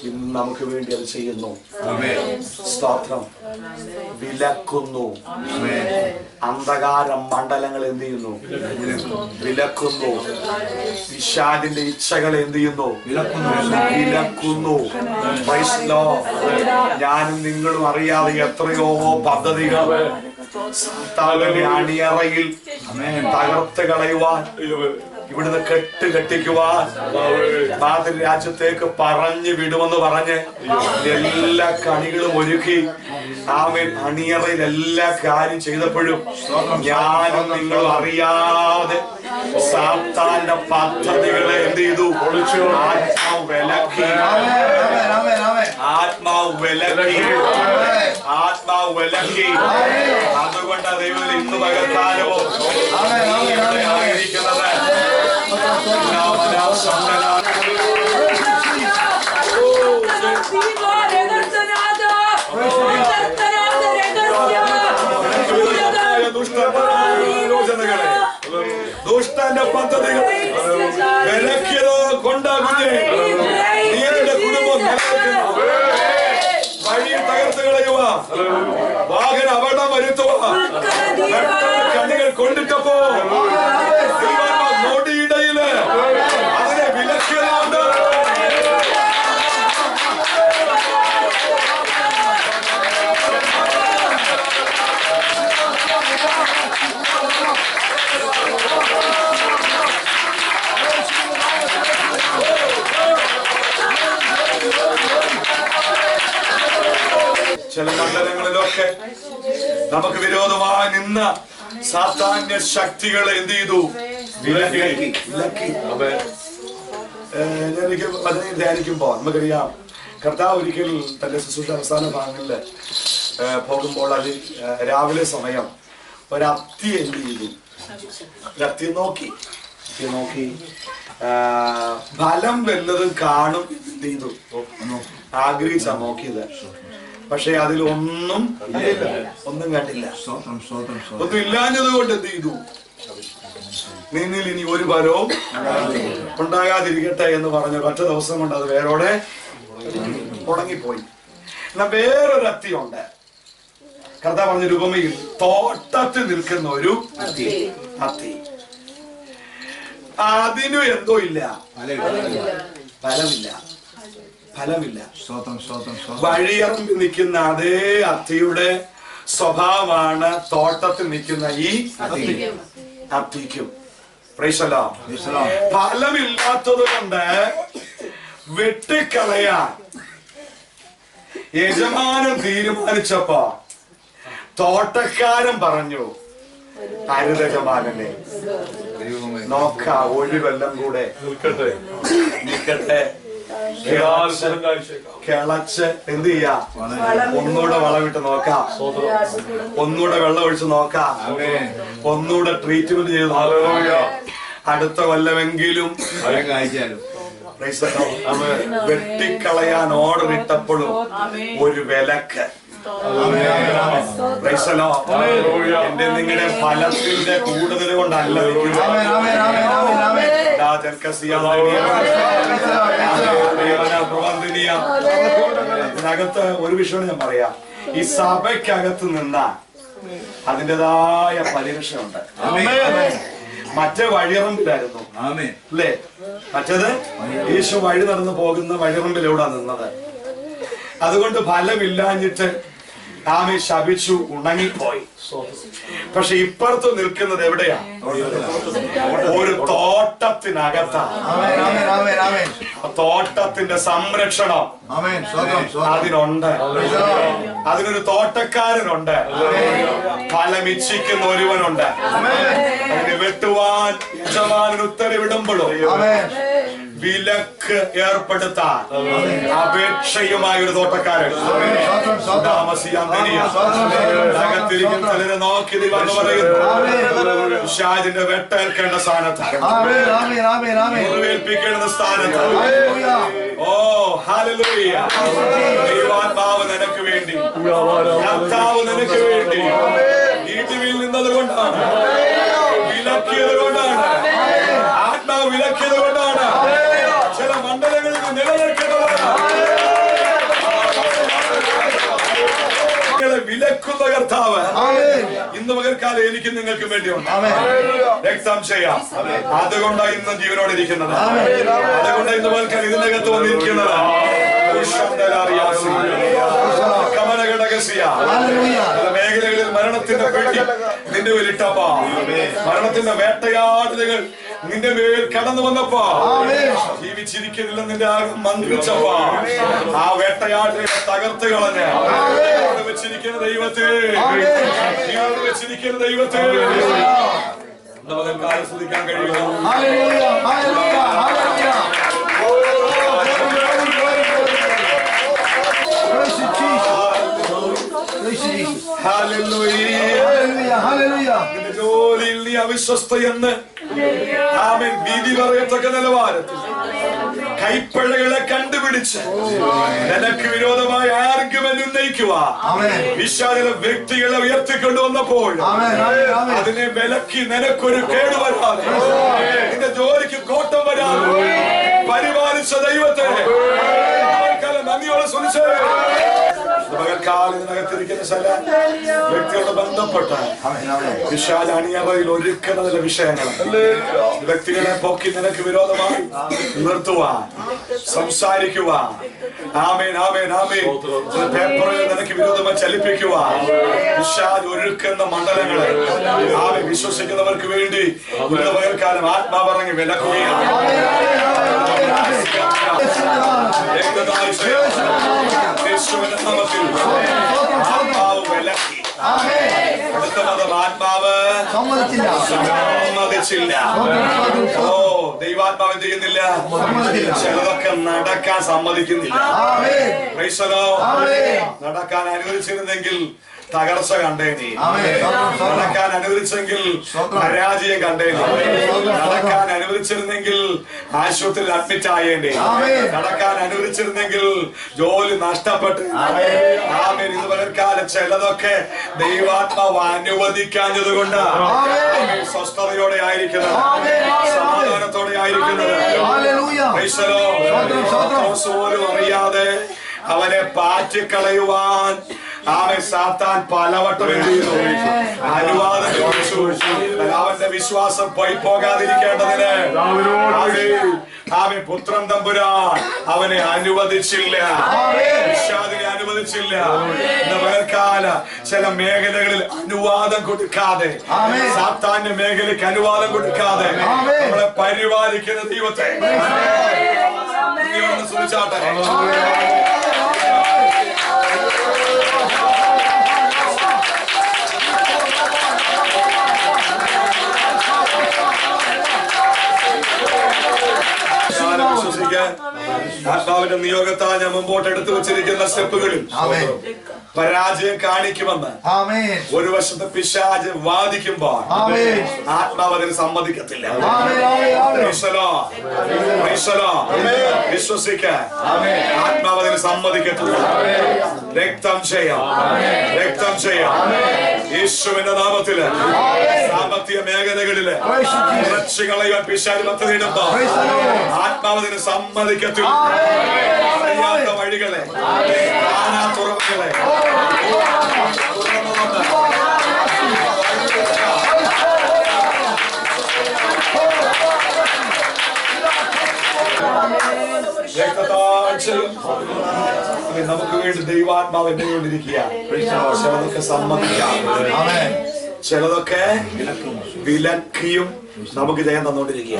ഇന്ന് നമുക്ക് വേണ്ടി അത് ചെയ്യുന്നു. സ്തോത്രം. വിലക്കുന്നു. അന്ധകാര മണ്ഡലങ്ങൾ എന്ത് ചെയ്യുന്നു? വിലക്കുന്നു. പിശാചിന്റെ ഇച്ഛകൾ എന്ത് ചെയ്യുന്നു? വിലക്കുന്നു. ഞാനും നിങ്ങളും അറിയാതെ എത്രയോ പദ്ധതികൾ സാത്താന്റെ അണിയറയിൽ തകർത്ത് കളയുവാൻ, ഇവിടുന്ന് കെട്ടിക്കുവാൻ, രാജ്യത്തേക്ക് പറഞ്ഞു വിടുമെന്ന് പറഞ്ഞ് എല്ലാ കണികളും ഒരുക്കി ആമേൻ അണിയറയിൽ എല്ലാ കാര്യം ചെയ്തപ്പോഴും ഞാനും നിങ്ങളും അറിയാതെ സാത്താന്റെ പദ്ധതികളെ എന്ത് ചെയ്തു? ആത്മാവ് വിലക്കി. ആത്മാവ് വിലക്കി. ആത്മാവ് വിലക്കി. അതുകൊണ്ട് ദൈവം ഇന്ന് പകർത്താനോ ആയിരിക്കുന്നത്. ദുഷ്ടന്റെ പദ്ധതികൾ വിലക്കിയത് കൊണ്ടാകുന്നേ നീയുടെ കുടുംബം വഴി തകർത്ത് കളയുക, വാഹന അപകടം വരുത്തുക, കണ്ണികൾ കൊണ്ടിട്ടപ്പോ നോടിയിടയില് അതിനെ വിലക്കിയതുകൊണ്ട് ചില മണ്ഡലങ്ങളിലൊക്കെ നമുക്ക് വിരോധമായി നിന്ന സാത്താന്യ ശക്തികളെ എന്ത് ചെയ്തു? വിലക്കി. എനിക്ക് അതിനെ ധ്യാനിക്കുമ്പോ നമുക്കറിയാം, കർത്താവ് ഒരിക്കൽ തന്റെ ശുശ്രൂഷ അവസാന ഭാഗങ്ങളില് പോകുമ്പോൾ അത് രാവിലെ സമയം ഒരത്തി എന്ത് ചെയ്തു? ഒരത്തി നോക്കി ഫലം വല്ലതും കാണും എന്ത് ചെയ്തു? ആഗ്രഹിച്ചാ നോക്കിയത്. പക്ഷെ അതിലൊന്നും കണ്ടില്ല. ഒന്നും ഇല്ലാഞ്ഞത് കൊണ്ട് എന്ത് ചെയ്തു? നിന്നിൽ ഇനി ഒരു ഫലവും ഉണ്ടാകാതിരിക്കട്ടെ എന്ന് പറഞ്ഞ ഒറ്റ ദിവസം കൊണ്ട് അത് വേരോടെ ഉണങ്ങിപ്പോയി. എന്നാ വേറൊരു അത്തിയുണ്ട്. കർത്താവ് പറഞ്ഞ ഉപമയിൽ തോട്ടത്തിൽ നിൽക്കുന്ന ഒരു അത്തി. അതിനും എന്തോ ഇല്ല, ഫലമില്ല. വഴിയിറമ്പി നിൽക്കുന്ന അതേ അത്തിയുടെ സ്വഭാവമാണ് തോട്ടത്തിൽ നിൽക്കുന്ന ഈ അത്തിക്കും. ഫലമില്ലാത്തത് കൊണ്ട് വെട്ടിക്കളയാൻ യജമാനൻ തീരുമാനിച്ചപ്പോ തോട്ടക്കാരൻ പറഞ്ഞു, അരുത് യജമാനനെ, നോക്ക ഒരു കൊല്ലം കൂടെ നിൽക്കട്ടെ, കിളച്ച് എന്ത് ചെയ്യാ, ഒന്നുകൂടെ വളമിട്ട് നോക്കാം, ഒന്നുകൂടെ വെള്ളം ഒഴിച്ച് നോക്കാം, ഒന്നുകൂടെ ട്രീറ്റ്മെന്റ് ചെയ്ത് നോക്കാം, അടുത്ത കൊല്ലമെങ്കിലും വെട്ടിക്കളയാൻ ഓർഡർ ഇട്ടപ്പോഴും ഒരു വിലക്ക്. എന്റെ നിങ്ങളുടെ ഫലത്തിന്റെ കൂടുതൽ കൊണ്ടല്ല, ഇതിനകത്ത് ഒരു വിഷയം ഞാൻ പറയാം. ഈ സഭയ്ക്കകത്ത് നിന്നാൽ അതിൻ്റെതായ പരിരക്ഷയുണ്ട്. മറ്റേ വഴിയറമ്പിലായിരുന്നു അല്ലേ? മറ്റേത് യേശു വഴി നടന്നു പോകുന്ന വഴിയറമ്പിലൂടെ നിന്നത്. അതുകൊണ്ട് ഫലമില്ലാഞ്ഞിട്ട് ആമേ ശപിച്ചു, ഉണങ്ങിപ്പോയി. പക്ഷെ ഇപ്പുറത്ത് നിൽക്കുന്നത് എവിടെയാ? ഒരു തോട്ടത്തിനകത്താണ്. തോട്ടത്തിന്റെ സംരക്ഷണം അതിനുണ്ട്. അതിനൊരു തോട്ടക്കാരനുണ്ട്, ഫലമിച്ഛിക്കുന്ന ഒരുവനുണ്ട്. അതിന് വെട്ടുവാൻ യജമാനൻ ഉത്തരവിടുമ്പോഴും വിലക്ക് ഏർപ്പെടുത്താൻ അപേക്ഷയുമായ ഒരു തോട്ടക്കാരൻ താമസിയാൻ ചിലരെ നോക്കി വന്ന് പറയുന്നു, ഷാജിന്റെ വെട്ടേൽക്കേണ്ട സ്ഥാനത്താണ്, മുറിവേൽപ്പിക്കേണ്ട സ്ഥാനത്താണ്. ഓ ഹല്ലേലൂയ! ദൈവാത്മാവ് നിനക്ക് വേണ്ടി, കർത്താവ് നിനക്ക് വേണ്ടി വീട്ടിൽ നിന്നത് കൊണ്ടാണ്, വിലക്കിയത് കൊണ്ടാണ്, ആത്മാവ് വിലക്കിയത് കൊണ്ടാണ് ചില മണ്ഡലങ്ങളിൽ നിലനിൽക്കുന്നതാണ്. വിലക്കുന്ന കർത്താവ് ഇന്ന് പകൽക്കാലം എനിക്കും നിങ്ങൾക്കും വേണ്ടിയുണ്ട്. രക്തം ചെയ്യാം. അതുകൊണ്ടാണ് ഇന്ന് ജീവനോടെ ഇരിക്കുന്നത്. അതുകൊണ്ട് ഇന്ന് പകൽക്കാലം ഇതിനകത്ത് വന്നിരിക്കുന്നത്. പല മേഖലകളിൽ മരണത്തിന്റെ പേടി നിന്റെ മേലിട്ടപ്പോ, മരണത്തിന്റെ വേട്ടയാടലുകൾ നിന്റെ മേൽ കടന്നു വന്നപ്പോ, ജീവിച്ചിരിക്കുന്നില്ല നിന്റെ ആകെ മന്ത്രിച്ചപ്പോ, ആ വേട്ടയാടലുകളെ തകർത്ത് കളഞ്ഞ് വെച്ചിരിക്കുന്ന ദൈവത്തെ, വെച്ചിരിക്കുന്ന ദൈവത്തെ നമുക്ക് ആസ്വദിക്കാൻ കഴിയുമോ? ജോലിയിൽ നീ അവിശ്വസ്തയെന്ന് ആമേൻ ഭീതി പറയത്തക്ക നിലവാരത്തിൽ കൈപ്പഴകളെ കണ്ടുപിടിച്ച് നിനക്ക് വിരോധമായ ആർഗ്യുമെന്റ് ഉന്നയിക്കുക വിശാല വ്യക്തികളെ ഉയർത്തിക്കൊണ്ടുവന്നപ്പോൾ അതിനെ വിലക്കി നിനക്കൊരു കേടുവരാതെ, നിന്റെ ജോലിക്ക് കോട്ടം വരാതെ പരിപാലിച്ച ദൈവത്തെ നന്ദിയോടെ സ്തുതിച്ച് പകൽക്കാലത്തിനകത്തിരിക്കുന്ന ചില വ്യക്തിയോട് ബന്ധപ്പെട്ട് വിശാല അണിയറയിൽ ഒരുക്കുന്ന ചില വിഷയങ്ങൾ വ്യക്തികളെ പൊക്കി നിനക്ക് വിരോധമായി നിർത്തുവാൻ, സംസാരിക്കുവാൻ, ആമേൻ ആമേൻ ആമേൻ, ചില പേപ്പറുകൾ നിനക്ക് വിരോധമായി ചലിപ്പിക്കുവാൻ വിശാൽ ഒരുക്കുന്ന മണ്ഡലങ്ങളെ ആമേൻ വിശ്വസിക്കുന്നവർക്ക് വേണ്ടി ഇന്ന് പകൽക്കാലം ആത്മാവറങ്ങി വിലക്കുകയാണ്. ആത്മാവ് സമ്മതിച്ചില്ല. ഓ ദൈവാത്മാവ് എന്ത് ചെയ്യുന്നില്ല? ചിലതൊക്കെ നടക്കാൻ സമ്മതിക്കുന്നില്ല. നടക്കാൻ അനുവദിച്ചിരുന്നെങ്കിൽ തകർച്ച കണ്ടേനി, നടക്കാൻ അനുവദിച്ചെങ്കിൽ പരാജയം കണ്ടേനി, നടക്കാൻ അനുവദിച്ചിരുന്നെങ്കിൽ ആശുപത്രിയിൽ അഡ്മിറ്റ് ആയേണ്ടി, നടക്കാൻ അനുവദിച്ചിരുന്നെങ്കിൽ ജോലി നഷ്ടപ്പെട്ട്. ആമേൻ. ഇന്ന് പകൽക്കാലം ചിലതൊക്കെ ദൈവാത്മാവ് അനുവദിക്കാഞ്ഞത് കൊണ്ട് സ്വസ്ഥതയോടെ ആയിരിക്കുന്നത്, സമാധാനത്തോടെ ആയിരിക്കുന്നത്. പോലും അറിയാതെ അവനെ പാറ്റിക്കളയുവാൻ ആമേ സാത്താൻ പലവട്ടം എന്ത് ചെയ്യുന്നു? അനുവാദം ചോദിച്ചു. അവന്റെ വിശ്വാസം പോയി പോകാതിരിക്കേണ്ടതിന് ആമേ പുത്രൻ തമ്പുരാൻ അവനെ അനുവദിച്ചില്ല, വിഷാദിനെ അനുവദിച്ചില്ല. വേർക്കാല ചില മേഖലകളിൽ അനുവാദം കൊടുക്കാതെ, സാത്താന്റെ മേഖലയ്ക്ക് അനുവാദം കൊടുക്കാതെ നമ്മളെ പരിപാലിക്കുന്ന ദൈവത്തെ സൂചിച്ചാട്ടെ. ആത്മാവിന്റെ നിയോഗത്താൽ ഞാൻ മുമ്പോട്ട് എടുത്തു വെച്ചിരിക്കുന്ന സ്റ്റെപ്പുകളിൽ പരാജയം കാണിക്കുമെന്ന് ഒരു വശത്ത് പിശാച് വാദിക്കുമ്പോൾ ആത്മാവ് അതിന് സമ്മതിക്കത്തില്ല. വിശ്വസിക്കാൻ ആത്മാവ് അതിന് സമ്മതിക്കത്തില്ല. രക്തം ചെയ്യാം, രക്തം ചെയ്യാം. യേശുവിന്റെ നാമത്തില് സാമ്പത്തിക മേഖലകളില് കളയാൻ പിശാച് പദ്ധതിയിടുമ്പോ ആത്മാവ് അതിന് സമ്മതിക്കത്തില്ല. അറിയാത്ത വഴികളെ, കാണാത്ത ഉറവുകളെ നമുക്ക് വേണ്ടി ദൈവാത്മാവ് എന്നുകൊണ്ടിരിക്കുക. ചിലതൊക്കെ സമ്മതിക്കാം, ചിലതൊക്കെ വിലക്കിയും നമുക്ക് ജയം തന്നുകൊണ്ടിരിക്കുക.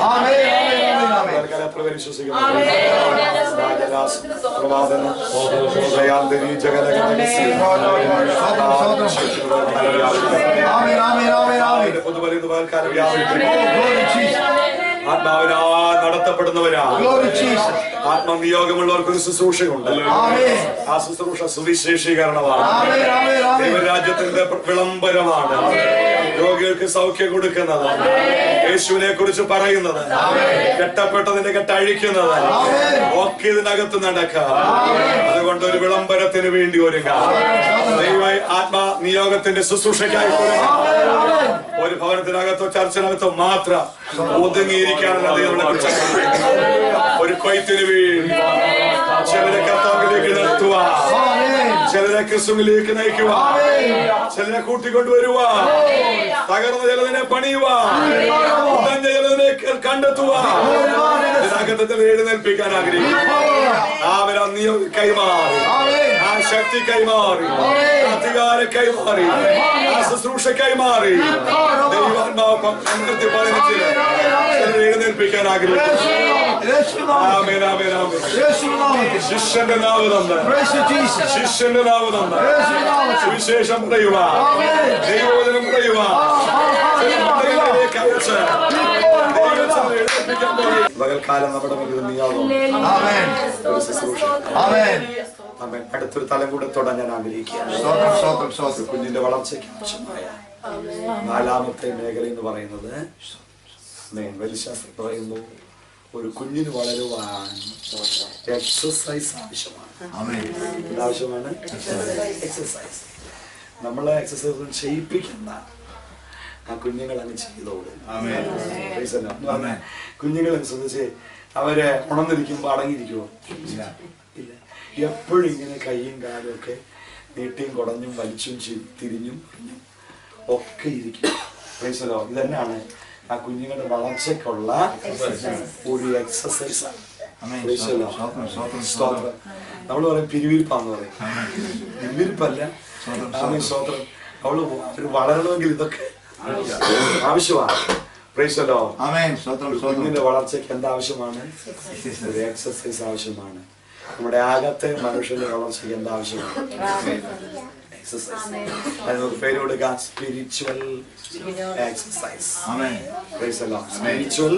ആത്മാവിനാ നടത്തപ്പെടുന്നവരാ. ആത്മനിയോഗമുള്ളവർക്ക് ഒരു ശുശ്രൂഷയുണ്ട്. ആ ശുശ്രൂഷ സുവിശേഷീകരണമാണ്, ദൈവരാജ്യത്തിന്റെ വിളംബരമാണ്, രോഗികൾക്ക് സൗഖ്യം കൊടുക്കുന്നത്, യേശുവിനെ കുറിച്ച് പറയുന്നത്, കെട്ടപ്പെട്ടതിന്റെ കെട്ടഴിക്കുന്നത് ഒക്കെ ഇതിനകത്ത് നടക്കുക. അതുകൊണ്ട് ഒരു വിളംബരത്തിന് വേണ്ടി ഒരുങ്ങാം. ദൈവ ആത്മാ നിയോഗത്തിന്റെ ശുശ്രൂഷയ്ക്കായി ഒരു ഭവനത്തിനകത്തോ ചർച്ചിനകത്തോ മാത്രം ഒതുങ്ങിയിരിക്കാനുള്ള ദൈവങ്ങളെ കുറിച്ച് ഒരു കൊയ്ത്തിന് വേണ്ടി ചിലരെ കർത്താവിലേക്ക് നിർത്തുക, ചിലരെ ക്രിസ്തുവിലേക്ക് നയിക്കുക, ചിലരെ കൂട്ടിക്കൊണ്ടുവരുക, തകർന്ന ചിലതിനെ പണിയുക, ചിലതിനെ കണ്ടെത്തുക, ഇതിനകത്തിൽ എഴുന്നേൽപ്പിക്കാൻ ആഗ്രഹിക്കുന്നു. അവരാ കൈമാറി, ആ ശക്തി കൈമാറി, അധികാരം കൈമാറി, ആ ശുശ്രൂഷ കൈമാറി ദൈവാത്മാവ് 15 എഴുന്നേൽപ്പിക്കാൻ ആഗ്രഹിക്കുന്നു. ശിഷ്യന്റെ നാവ് തന്ന്, ശിഷ്യന്റെ നാവ് തന്ന് സുവിശേഷം പറയുക, ദൈവവചനം പറയുക, പകൽക്കാലം നമ്മുടെ മുന്നിൽ നീയാകും. അടുത്തൊരു തലം കൂടെ തൊടാൻ ഞാൻ ആഗ്രഹിക്കുകയാണ്. കുഞ്ഞിന്റെ വളർച്ചയ്ക്ക് ആവശ്യമായ 4ാമത്തെ മേഖല എന്ന് പറയുന്നത് വൈദ്യശാസ്ത്രം പറയുന്നു, ഒരു കുഞ്ഞിന് വളരുവാൻ എക്സസൈസ് ആവശ്യമാണ്. എന്താവശ്യമാണ്? എക്സസൈസ്. നമ്മളെ എക്സസൈസ് ചെയ്യിപ്പിക്കുന്ന ആ കുഞ്ഞുങ്ങൾ അങ്ങ് ചെയ്തോളും. കുഞ്ഞുങ്ങളെ ശ്രദ്ധിച്ച് അവരെ ഉണർന്നിരിക്കുമ്പോ അടങ്ങിയിരിക്കുമോ? ഇല്ല. എപ്പോഴും ഇങ്ങനെ കൈയും കാലും ഒക്കെ നീട്ടിയും കുടഞ്ഞും വലിച്ചും തിരിഞ്ഞും ഒക്കെ ഇരിക്കും. ഇതന്നെയാണ് ആ കുഞ്ഞുങ്ങളുടെ വളർച്ചയ്ക്കുള്ള ഒരു എക്സസൈസാണ്. നമ്മൾ പറയും പിരിവിരിപ്പാന്ന് പറയും. പിരിവിരിപ്പല്ല, സ്തോത്രം. അവര് വളരണമെങ്കിൽ ഇതൊക്കെ ആവശ്യമാണ്. കുഞ്ഞിന്റെ വളർച്ചയ്ക്ക് എന്താവശ്യമാണ്? ഒരു എക്സസൈസ് ആവശ്യമാണ്. നമ്മുടെ ആകത്തെ മനുഷ്യന്റെ വളർച്ചയ്ക്ക് എന്താവശ്യമാണ്? എക്സസൈസ്. അത് നമുക്ക് പേര് കൊടുക്കാം, സ്പിരിച്വൽ എക്സസൈസ്. സ്പിരിച്വൽ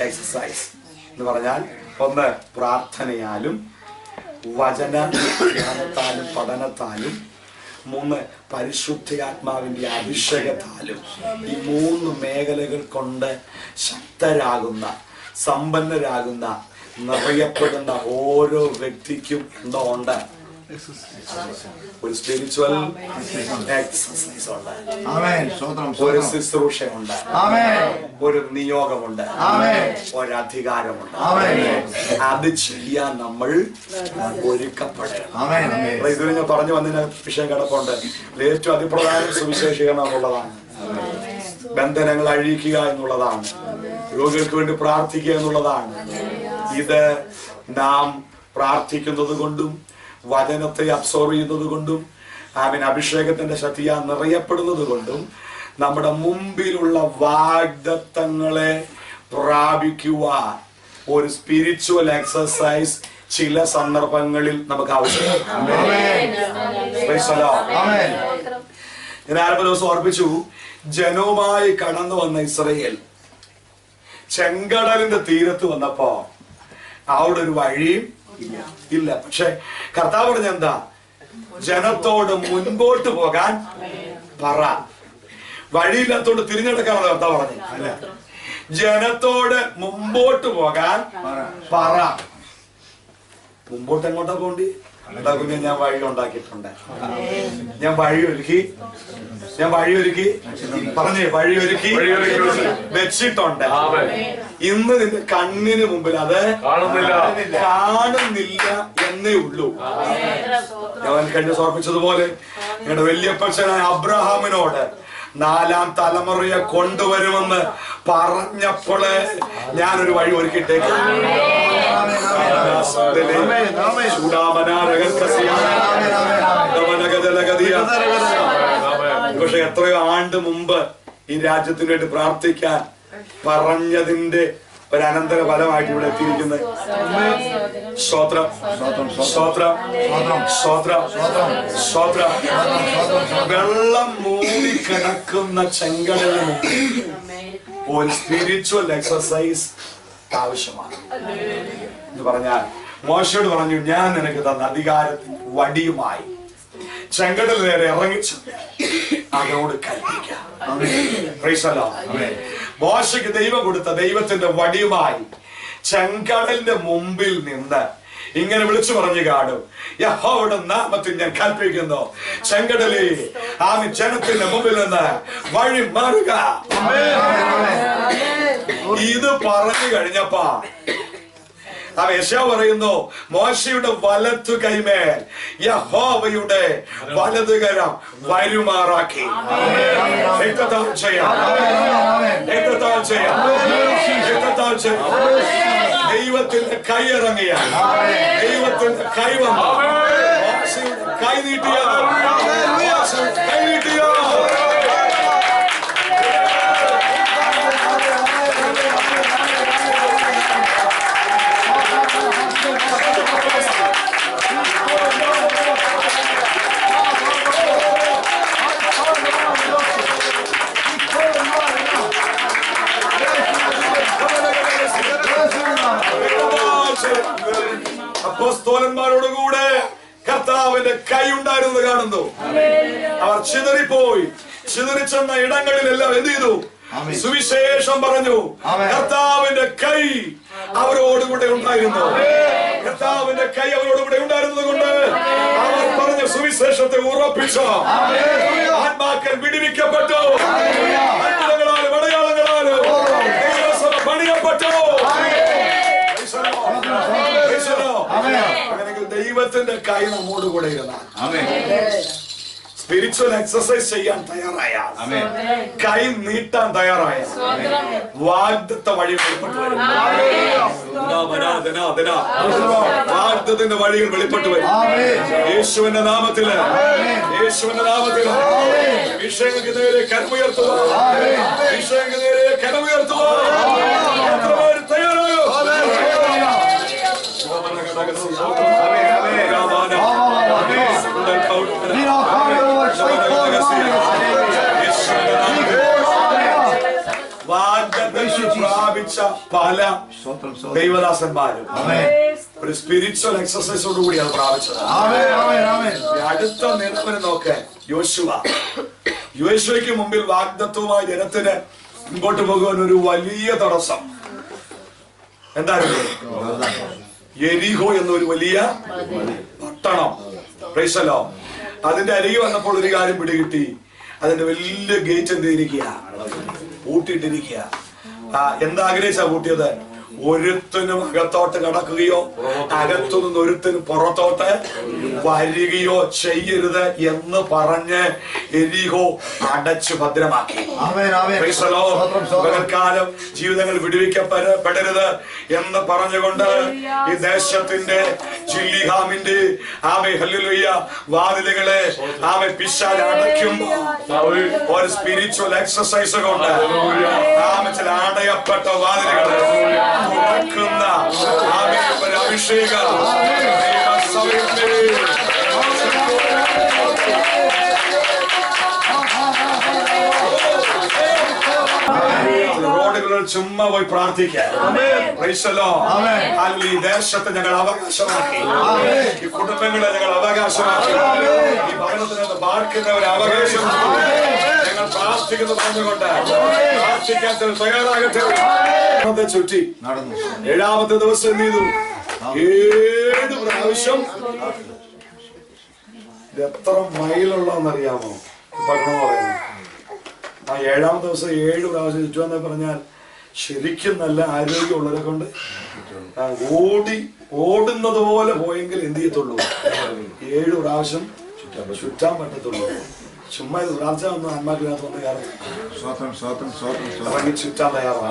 എക്സസൈസ് എന്ന് പറഞ്ഞാൽ ഒന്ന് പ്രാർത്ഥനയാലും വചനത്താലും പഠനത്താലും, 3 പരിശുദ്ധാത്മാവിന്റെ അഭിഷേകത്താലും, ഈ 3 മേഖലകൾ കൊണ്ട് ശക്തരാകുന്ന, സമ്പന്നരാകുന്ന, നിറയപ്പെടുന്ന ഓരോ വ്യക്തിക്കും എന്തോ ഉണ്ട്? ഒരു സ്പിരിച്വൽ എക്സസൈസ് ഉണ്ട്, ഒരു ശുശ്രൂഷയുണ്ട്, ഒരു നിയോഗമുണ്ട്, ഒരു അധികാരമുണ്ട്. അത് ചെയ്യാൻ നമ്മൾ ഒരുക്കപ്പെടണം. ഇതിൽ ഞാൻ പറഞ്ഞു വന്നതിന് വിഷയം കിടപ്പുണ്ട്. ഏറ്റവും അതിപ്രധാനം സുവിശേഷീകരണം എന്നുള്ളതാണ്, ബന്ധനങ്ങൾ അഴിക്കുക എന്നുള്ളതാണ്, രോഗികൾക്ക് വേണ്ടി പ്രാർത്ഥിക്കുക എന്നുള്ളതാണ്. ഇത് നാം പ്രാർത്ഥിക്കുന്നത് കൊണ്ടും വചനത്തെ അബ്സോർവ് ചെയ്യുന്നത് കൊണ്ടും അഭിഷേകത്തിന്റെ ശക്തിയാൽ നിറയപ്പെടുന്നത് കൊണ്ടും നമ്മുടെ മുമ്പിലുള്ള വാഗ്ദത്തങ്ങളെ പ്രാപിക്കുവാൻ ഒരു സ്പിരിച്വൽ എക്സസൈസ് ചില സന്ദർഭങ്ങളിൽ നമുക്ക് ആവശ്യമാണ്. ഞാൻ ആരംഭ ദിവസം ഓർപ്പിച്ചു, ജനവുമായി കടന്നു വന്ന ഇസ്രയേൽ ചെങ്കടലിന്റെ തീരത്ത് വന്നപ്പോ അവിടെ ഒരു വഴിയും ഇല്ല. പക്ഷെ കർത്താവ് പറഞ്ഞ എന്താ? ജനത്തോട് മുൻപോട്ട് പോകാൻ പറ. വഴിയില്ലാത്തോണ്ട് തിരിഞ്ഞെടുക്കാനുള്ള കർത്താവ് പറഞ്ഞു. ജനത്തോട് മുമ്പോട്ട് പോകാൻ പറ. മുമ്പോട്ട് എങ്ങോട്ടാ പോണ്ടി? എന്താ കുഞ്ഞെ, ഞാൻ വഴി ഉണ്ടാക്കിയിട്ടുണ്ട്, ഞാൻ വഴിയൊരുക്കി പറഞ്ഞേ, വഴിയൊരുക്കി വെച്ചിട്ടുണ്ട്. ഇന്ന് നിന്റെ കണ്ണിന് മുമ്പിൽ അത് കാണുന്നില്ല എന്നേ ഉള്ളൂ. ഞാൻ കഴിഞ്ഞ സമർപ്പിച്ചതുപോലെ നിങ്ങളുടെ വല്യപ്പച്ചനായ അബ്രഹാമിനോട് 4ാം തലമുറയെ കൊണ്ടുവരുമെന്ന് പറഞ്ഞപ്പോള് ഞാനൊരു വഴി ഒരുക്കിയിട്ടേക്ക്. പക്ഷെ എത്രയോ ആണ്ട് മുമ്പ് ഈ രാജ്യത്തിന് വേണ്ടി പ്രാർത്ഥിക്കാൻ പറഞ്ഞതിന്റെ ഒരു അനന്തര ഫലമായിട്ട് ഇവിടെ എത്തിയിരിക്കുന്നത്. സ്തോത്രം, സ്തോത്രം, സ്തോത്രം, സ്തോത്രം. വെള്ളം മൂടിക്കിടക്കുന്ന ചെങ്കടലിന് മുമ്പിൽ ഒരു സ്പിരിച്വൽ എക്സസൈസ് ആവശ്യമാണ് എന്ന് പറഞ്ഞാൽ, മോശയോട് പറഞ്ഞു, ഞാൻ നിനക്ക് തന്ന അധികാരത്തിന് വടിയുമായി ചെങ്കടൽ നേരെ ഇറങ്ങിച്ചു അതോട് കൽപ്പിക്കാം. മോശയ്ക്ക് ദൈവം കൊടുത്ത ദൈവത്തിന്റെ വടിയുമായി ചെങ്കടലിന്റെ മുമ്പിൽ നിന്ന് ഇങ്ങനെ വിളിച്ചു പറഞ്ഞു കാണും, യഹോവയുടെ നാമത്തിൽ ഞാൻ കൽപ്പിക്കുന്നു, ചെങ്കടലേ ജനത്തിന്റെ മുമ്പിൽ നിന്ന് വഴി മാറുക. ഇത് പറഞ്ഞു കഴിഞ്ഞപ്പോ യെശയ്യാവ് പറയുന്നു, മോശയുടെ വലത്തു കൈമേൽ യഹോവയുടെ വലതുകരം വരുമാറാക്കി. ദൈവത്തിന്റെ കൈ ഇറങ്ങിയ, ദൈവത്തിന്റെ കൈ വന്ന, മോശയുടെ കൈ നീട്ടിയ, കൈ നീട്ടിയ. അപ്പോസ്തലന്മാരോടുകൂടെ കർത്താവിന്റെ കൈ ഉണ്ടായിരുന്നത് കാണുന്നു. അവർ ചിതറിപ്പോയി. ചിതറിച്ചെന്ന ഇടങ്ങളിലെല്ലാം എന്ത് ചെയ്തു? സുവിശേഷം പറഞ്ഞു. കർത്താവിന്റെ കൈ അവരോടുകൂടെ ഉണ്ടായിരുന്നു. കർത്താവിന്റെ കൈ അവരോടുകൂടെ ഉണ്ടായിരുന്നത് കൊണ്ട് അവർ പറഞ്ഞ സുവിശേഷത്തെ ഉറപ്പിച്ചു. ആത്മാക്കൾ വിടുവിക്കപ്പെട്ടു. അത്ഭുതങ്ങളാലും അടയാളങ്ങളാലും ദൈവസഭ പണിയപ്പെട്ടു. അങ്ങനെയെങ്കിൽ ദൈവത്തിന്റെ കൈ നമ്മോട് കൂടെ ഇരുന്നാൽ, സ്പിരിച്വൽ എക്സസൈസ് ചെയ്യാൻ തയ്യാറായ, കൈ നീട്ടാൻ തയ്യാറായ, വാഗ്ദത്ത വഴി വെളിപ്പെട്ടു വരും. വാഗ്ദത്തിന്റെ വഴികൾ വെളിപ്പെട്ടു വരും. യേശുവിന്റെ നാമത്തില്, യേശുവിന്റെ നാമത്തില് വിഷയങ്ങൾക്ക് നേരെ കരമുയർത്തുക, വിഷയങ്ങൾക്ക് നേരെ കരമുയർത്തുക. തയ്യാറായോ? പ്രാപിച്ച പല ദൈവദാസന്മാരും ഒരു സ്പിരിച്വൽ എക്സസൈസോട് കൂടി അത് പ്രാപിച്ചത്. അടുത്ത നിലവരെ നോക്കാൻ യോശുവയ്ക്ക് മുമ്പിൽ വാഗ്ദത്വമായ ജനത്തിന് മുമ്പോട്ട് പോകുവാൻ ഒരു വലിയ തടസ്സം എന്തായിരുന്നു? യെരിഹോ എന്നൊരു വലിയ മുട്ടണം. Price the Lord. അതിന്റെ അരികെ വന്നപ്പോൾ ഒരു കാര്യം പിടികിട്ടി. അതിന്റെ വലിയ ഗേറ്റ് എന്തിരിക്കുക, പൂട്ടിയിട്ടിരിക്കുക. എന്താഗ്രഹിച്ചാ പൂട്ടിയത്? ഒരുത്തനും അകത്തോട്ട് കടക്കുകയോ അകത്തുനിന്ന് ഒരുത്തനും പുറത്തോട്ട് വരികയോ ചെയ്യരുത് എന്ന് പറഞ്ഞ് എരിഹോ അടച്ചു ഭദ്രമാക്കി. പകൽക്കാലം ജീവിതങ്ങൾ വിടുവിക്കപ്പെടരുത് എന്ന് പറഞ്ഞുകൊണ്ട് ഈ ദേശത്തിന്റെ ചില്ലിഹാമിന്റെ ഹല്ലേലൂയ വാതിലുകളെ പിശാച് അടയ്ക്കുമ്പോൾ ഒരു സ്പിരിച്വൽ എക്സസൈസ് കൊണ്ട് ചില അടയപ്പെട്ട വാതിലുകളെ തുറക്കുന്ന അഭിഷേകം റോഡുകളിൽ ചുമ്മാ പോയി പ്രാർത്ഥിക്കാം. ഈ ദേശത്തെ ഞങ്ങൾ അവകാശമാക്കി, ഈ കുടുംബങ്ങളെ ഞങ്ങൾ അവകാശമാക്കി, ഈ ഭവനത്തിനകത്ത് പാർക്കുന്നവരെ അവകാശം ഞങ്ങൾ പ്രാർത്ഥിക്കുന്നു പറഞ്ഞുകൊണ്ട് പ്രാർത്ഥിക്കാൻ തയ്യാറാകട്ടെ. ചുറ്റി ഏഴാമത്തെ ദിവസം എന്ത് ചെയ്തു? 7 പ്രാവശ്യം. എത്ര മൈലുള്ളതെന്നറിയാമോ പഠനം പറയുന്നത്? ആ 7-ാം ദിവസം 7 പ്രാവശ്യം ചുറ്റുവെന്ന് പറഞ്ഞാൽ ശരിക്കും നല്ല ആരോഗ്യമുള്ളവരെ കൊണ്ട് ഓടുന്നത് പോലെ പോയെങ്കിൽ എന്ത് ചെയ്യത്തുള്ളൂ? 7 പ്രാവശ്യം ചുറ്റാൻ പറ്റത്തുള്ളൂ. ചുമ്മാ ഇത് പ്രാർത്ഥന ഒന്നും ആത്മാക്കിനകത്ത് വന്ന് കയറും ചുറ്റാൻ തയ്യാറാണ്.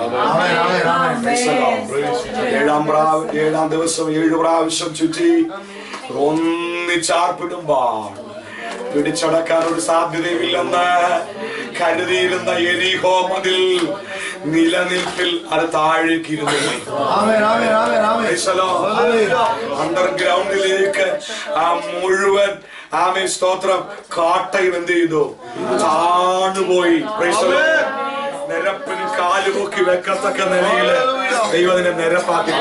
7-ാം ദിവസം 7 പ്രാവശ്യം ചുറ്റി ഒന്നിച്ചാർപ്പിടുമ്പോൾ പിടിച്ചടക്കാൻ ഒരു സാധ്യതയുമില്ലെന്ന് കരുതിയിരുന്ന എരിഹോ മതിൽ നിലനിൽപ്പിൽ അത് താഴേക്കിരുന്നു. അണ്ടർഗ്രൗണ്ടിലേക്ക് ആ മുഴുവൻ സ്തോത്രം കാട്ടയും എന്ത് ചെയ്തു? താണുപോയി. നിരപ്പിന് കാലുപൊക്കി വെക്കത്തക്ക നിലയില് ദൈവത്തിനെ നിരപ്പാക്കി.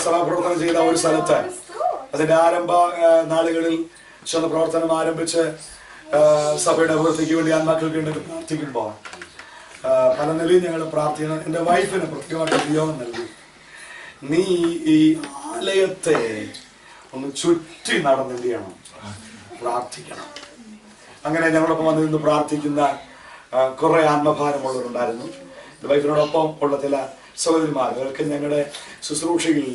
സഭാപ്രവർത്തനം ചെയ്ത ഒരു സ്ഥലത്ത് അതിന്റെ ആരംഭ നാളുകളിൽ പ്രവർത്തനം ആരംഭിച്ച് സഭയുടെ അഭിവൃദ്ധിക്ക് വേണ്ടി ആത്മാക്കൾക്ക് വേണ്ടി പ്രാർത്ഥിക്കുമ്പോൾ പല നിലയിൽ ഞങ്ങൾ പ്രാർത്ഥിക്കണം. എൻ്റെ വൈഫിന് പ്രത്യേകമായിട്ട് നിയോഗം നൽകി, നീ ഈ ആലയത്തെ ഒന്ന് ചുറ്റി നടന്ന് എന്ത് ചെയ്യണം? പ്രാർത്ഥിക്കണം. അങ്ങനെ ഞങ്ങളോടൊപ്പം വന്ന് നിന്ന് പ്രാർത്ഥിക്കുന്ന കുറെ ആത്മഭാരമുള്ളവരുണ്ടായിരുന്നു. വൈഫിനോടൊപ്പം ഉള്ള ചില സഹോദരിമാർ, അവർക്ക് ഞങ്ങളുടെ ശുശ്രൂഷയിൽ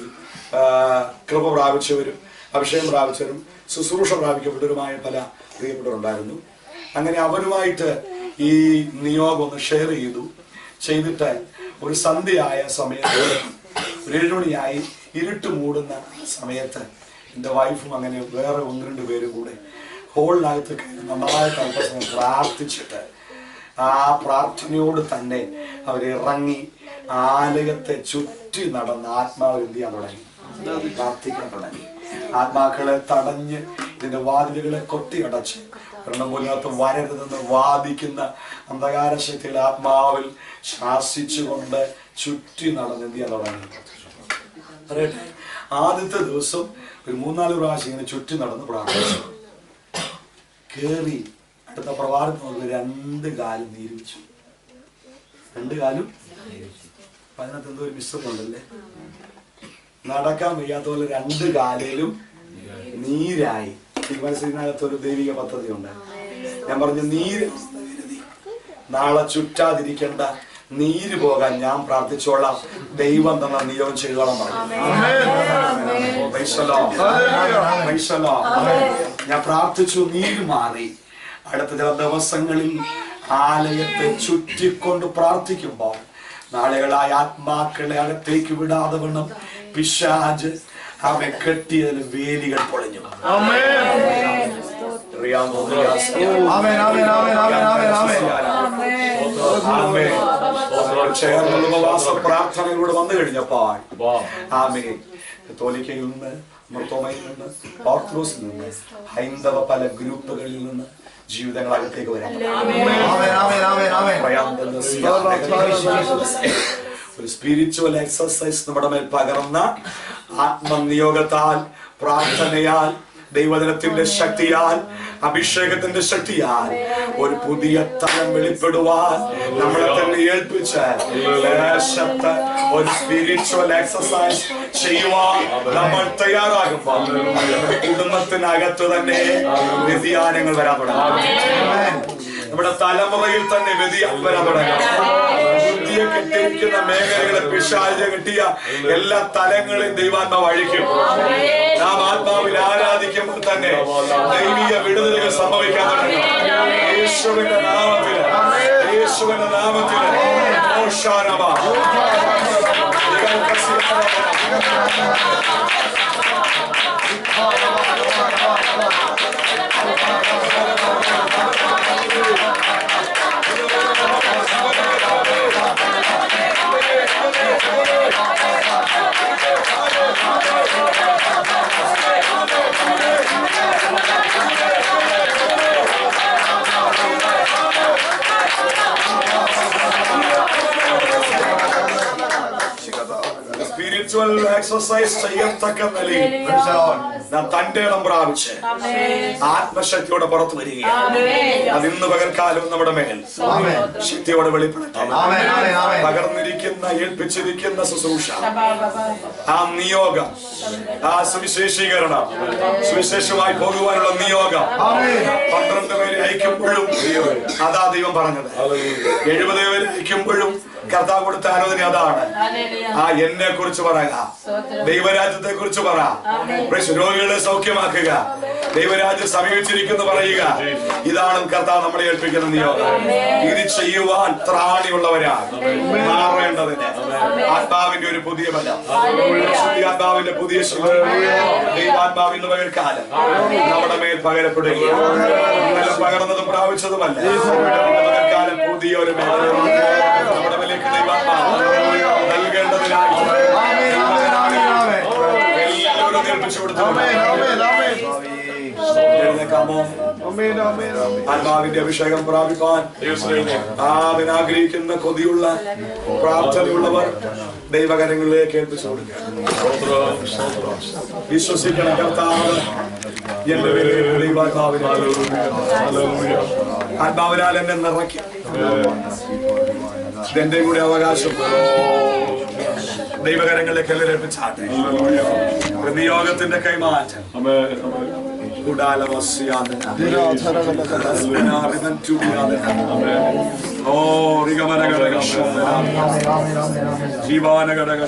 കൃപ പ്രാപിച്ചവരും അഭിഷേകം പ്രാപിച്ചവരും ശുശ്രൂഷ പ്രാപിക്കപ്പെട്ടവരുമായ പല പ്രിയപ്പെട്ടവരുണ്ടായിരുന്നു. അങ്ങനെ അവരുമായിട്ട് ഈ നിയോഗം ഒന്ന് ഷെയർ ചെയ്തിട്ട് ഒരു സന്ധ്യയായ സമയത്ത്, ഒരു 7 മണിയായി, ഇരുട്ട് മൂടുന്ന സമയത്ത് എൻ്റെ വൈഫും അങ്ങനെ വേറെ 1-2 പേരും കൂടെ ഹോളിനകത്ത് നന്നായിട്ട് അല്പസമയം പ്രാർത്ഥിച്ചിട്ട് ആ പ്രാർത്ഥനയോട് തന്നെ അവരിറങ്ങി ആലയത്തെ ചുറ്റി നടന്ന് ആത്മാവ് എന്ത് ചെയ്യാൻ തുടങ്ങി? പ്രാർത്ഥിക്കാൻ തുടങ്ങി. ആത്മാക്കളെ തടഞ്ഞ് ഇതിന്റെ വാതിലുകളെ കൊട്ടിയടച്ച് ഒരെണ്ണം പോലത്ത് വരരുതെന്ന് വാദിക്കുന്ന അന്ധകാര ശക്തികളെ ആത്മാവിൽ ശാസിച്ചുകൊണ്ട് ചുറ്റി നടന്ന് എന്ത് ചെയ്യാൻ തുടങ്ങി? പറയട്ടെ, ആദ്യത്തെ ദിവസം ഒരു 3-4 പ്രാവശ്യം ഇങ്ങനെ ചുറ്റി നടന്ന് പ്രാർത്ഥിച്ചു. കേറി അടുത്ത പ്രഭാതത്തിൽ 2 കാലും നീര് വെച്ചു. 2 കാലും അതിനകത്ത് എന്തോ ഒരു മിശ്രമുണ്ടല്ലേ, നടക്കാൻ വയ്യാത്ത പോലെ 2 കാലിലും നീരായി. മനസ്സിനകത്തൊരു ദൈവിക പദ്ധതി ഉണ്ട്. ഞാൻ പറഞ്ഞു, നീര് നാളെ ചുറ്റാതിരിക്കേണ്ട, നീര് പോകാൻ ഞാൻ പ്രാർത്ഥിച്ചോളാം, ദൈവം തന്ന നിയോഗം ചെയ്തോളാം പറഞ്ഞു. ഞാൻ പ്രാർത്ഥിച്ചു, നീര് മാറി. അടുത്ത ചില ദിവസങ്ങളിൽ ആലയത്തെ ചുറ്റിക്കൊണ്ട് പ്രാർത്ഥിക്കുമ്പോൾ നാളുകളായ ആത്മാക്കളെ അകത്തേക്ക് വിടാതെ വണ്ണം പിശാച് അവൻ കെട്ടിയതിൽ വേലികൾ പൊളിഞ്ഞു. ചേർന്നുള്ള ഉപവാസ പ്രാർത്ഥനകളോട് വന്നു കഴിഞ്ഞപ്പോൾ ആമേ കത്തോലിക്കയിൽ നിന്ന്, മർത്തോമയിൽ നിന്ന്, ഓർത്തഡോക്സിൽ നിന്ന്, ഹൈന്ദവ പല ഗ്രൂപ്പുകളിൽ നിന്ന് ജീവിതങ്ങൾ അകത്തേക്ക് വരാം. ഒരു സ്പിരിച്വൽ എക്സസൈസ് നമ്മുടെ മേൽ പകർന്ന ആത്മനിയോഗത്താൽ, പ്രാർത്ഥനയാൽ, ദൈവജനത്തിന്റെ ശക്തിയാൽ, അഭിഷേകത്തിന്റെ ശക്തിയാൽ ഒരു പുതിയ തലം വെളിപ്പെടുവാൻ നമ്മളെ തന്നെ ഏൽപ്പിച്ച് ദേശത്ത് ഒരു സ്പിരിച്വൽ എക്സസൈസ് ചെയ്യുവാൻ നമ്മൾ തയ്യാറാകുമ്പോൾ കുടുംബത്തിനകത്ത് തന്നെ വ്യതിയാനങ്ങൾ വരാൻ തുടങ്ങും. നമ്മുടെ തലമുറയിൽ തന്നെ വ്യതിയാനം വരാൻ തുടങ്ങും. ബുദ്ധിയെ കെട്ടിയിരിക്കുന്ന മേഖലകളെ, പിശാചിനെ കെട്ടിയ എല്ലാ തലങ്ങളെയും ദൈവാത്മാവ് അഴിക്കും. നാം ആത്മാവിൽ ആരാധിക്കുമ്പോൾ തന്നെ ദൈവിക വിടുതലുകൾ സംഭവിക്കാൻ തുടങ്ങും. യേശുവിന്റെ നാമത്തിൽ, യേശുവിന്റെ നാമത്തിൽ സ്പിരിച്വൽ എക്സസൈസ് ചെയ്യത്തക്ക നിലയിൽ നാം തന്റെ ഇടം പ്രാപിച്ച് ആത്മശക്തിയോടെ പുറത്തു വരികയാണ്. അത് ഇന്ന് പകൽക്കാലം നമ്മുടെ മേൽ ശക്തിയോടെ വെളിപ്പെടട്ടെ. പകർന്നിരിക്കുന്ന, ഏൽപ്പിച്ചിരിക്കുന്ന ശുശ്രൂഷ, ആ നിയോഗം, ആ സുവിശേഷീകരണം, സുവിശേഷമായി പോകുവാനുള്ള നിയോഗം 12 പേരെ അയക്കുമ്പോഴും അതാ ദൈവം പറഞ്ഞത്. 70 പേരെ അയക്കുമ്പോഴും കർത്താവ് കൊടുത്ത ആലോചന അതാണ്. എന്നെ കുറിച്ച് പറയുക, ദൈവരാജ്യത്തെ കുറിച്ച് പറ, രോഗികളെ സൗഖ്യമാക്കുക, ദൈവരാജ്യം സമീപിച്ചിരിക്കുന്നു പറയുക. ഇതാണ് കർത്താവ് നമ്മളെ ഏൽപ്പിക്കുന്ന നിയോഗം. ഇത് ചെയ്യുവാൻ ത്രാണിയുള്ളവരാണ് മാറേണ്ടതിന്. ആത്മാവിന്റെ ഒരു പുതിയ ബലം, ആത്മാവിന്റെ പുതിയ ദൈവാത്മാവിന്റെ പകൽക്കാലം നമ്മുടെ മേൽ പകരപ്പെടുകയാണ്. ഇന്നലെ പകർന്നതും പ്രാപിച്ചതുമല്ല, പകൽക്കാലം പുതിയ ഒരു നമ്മുടെ മേലേക്ക് ദൈവാത്മാവ് നൽകേണ്ടതിനായി എല്ലാവരും ഏൽപ്പിച്ചു കൊടുത്തു. ആത്മാവിന്റെ അഭിഷേകം പ്രാപിപ്പാൻ അതിനാഗ്രഹിക്കുന്ന കൊതിയുള്ള പ്രാർത്ഥനയുള്ളവർ ദൈവകരങ്ങളിലേക്ക് ഏൽപ്പിച്ചു കൊടുക്കുക. വിശ്വസിക്കണം, കർത്താവ് എന്റെ ദൈവാത്മാവിനെ ആത്മാവിനാൽ എന്നെ നിറയ്ക്കും. എന്റെ കൂടെ അവകാശം ദൈവകരങ്ങളിലേക്ക് എല്ലാവരും ഏൽപ്പിച്ചാട്ടെ. നിയോഗത്തിന്റെ കൈമാറ്റം ജീവാനഘടക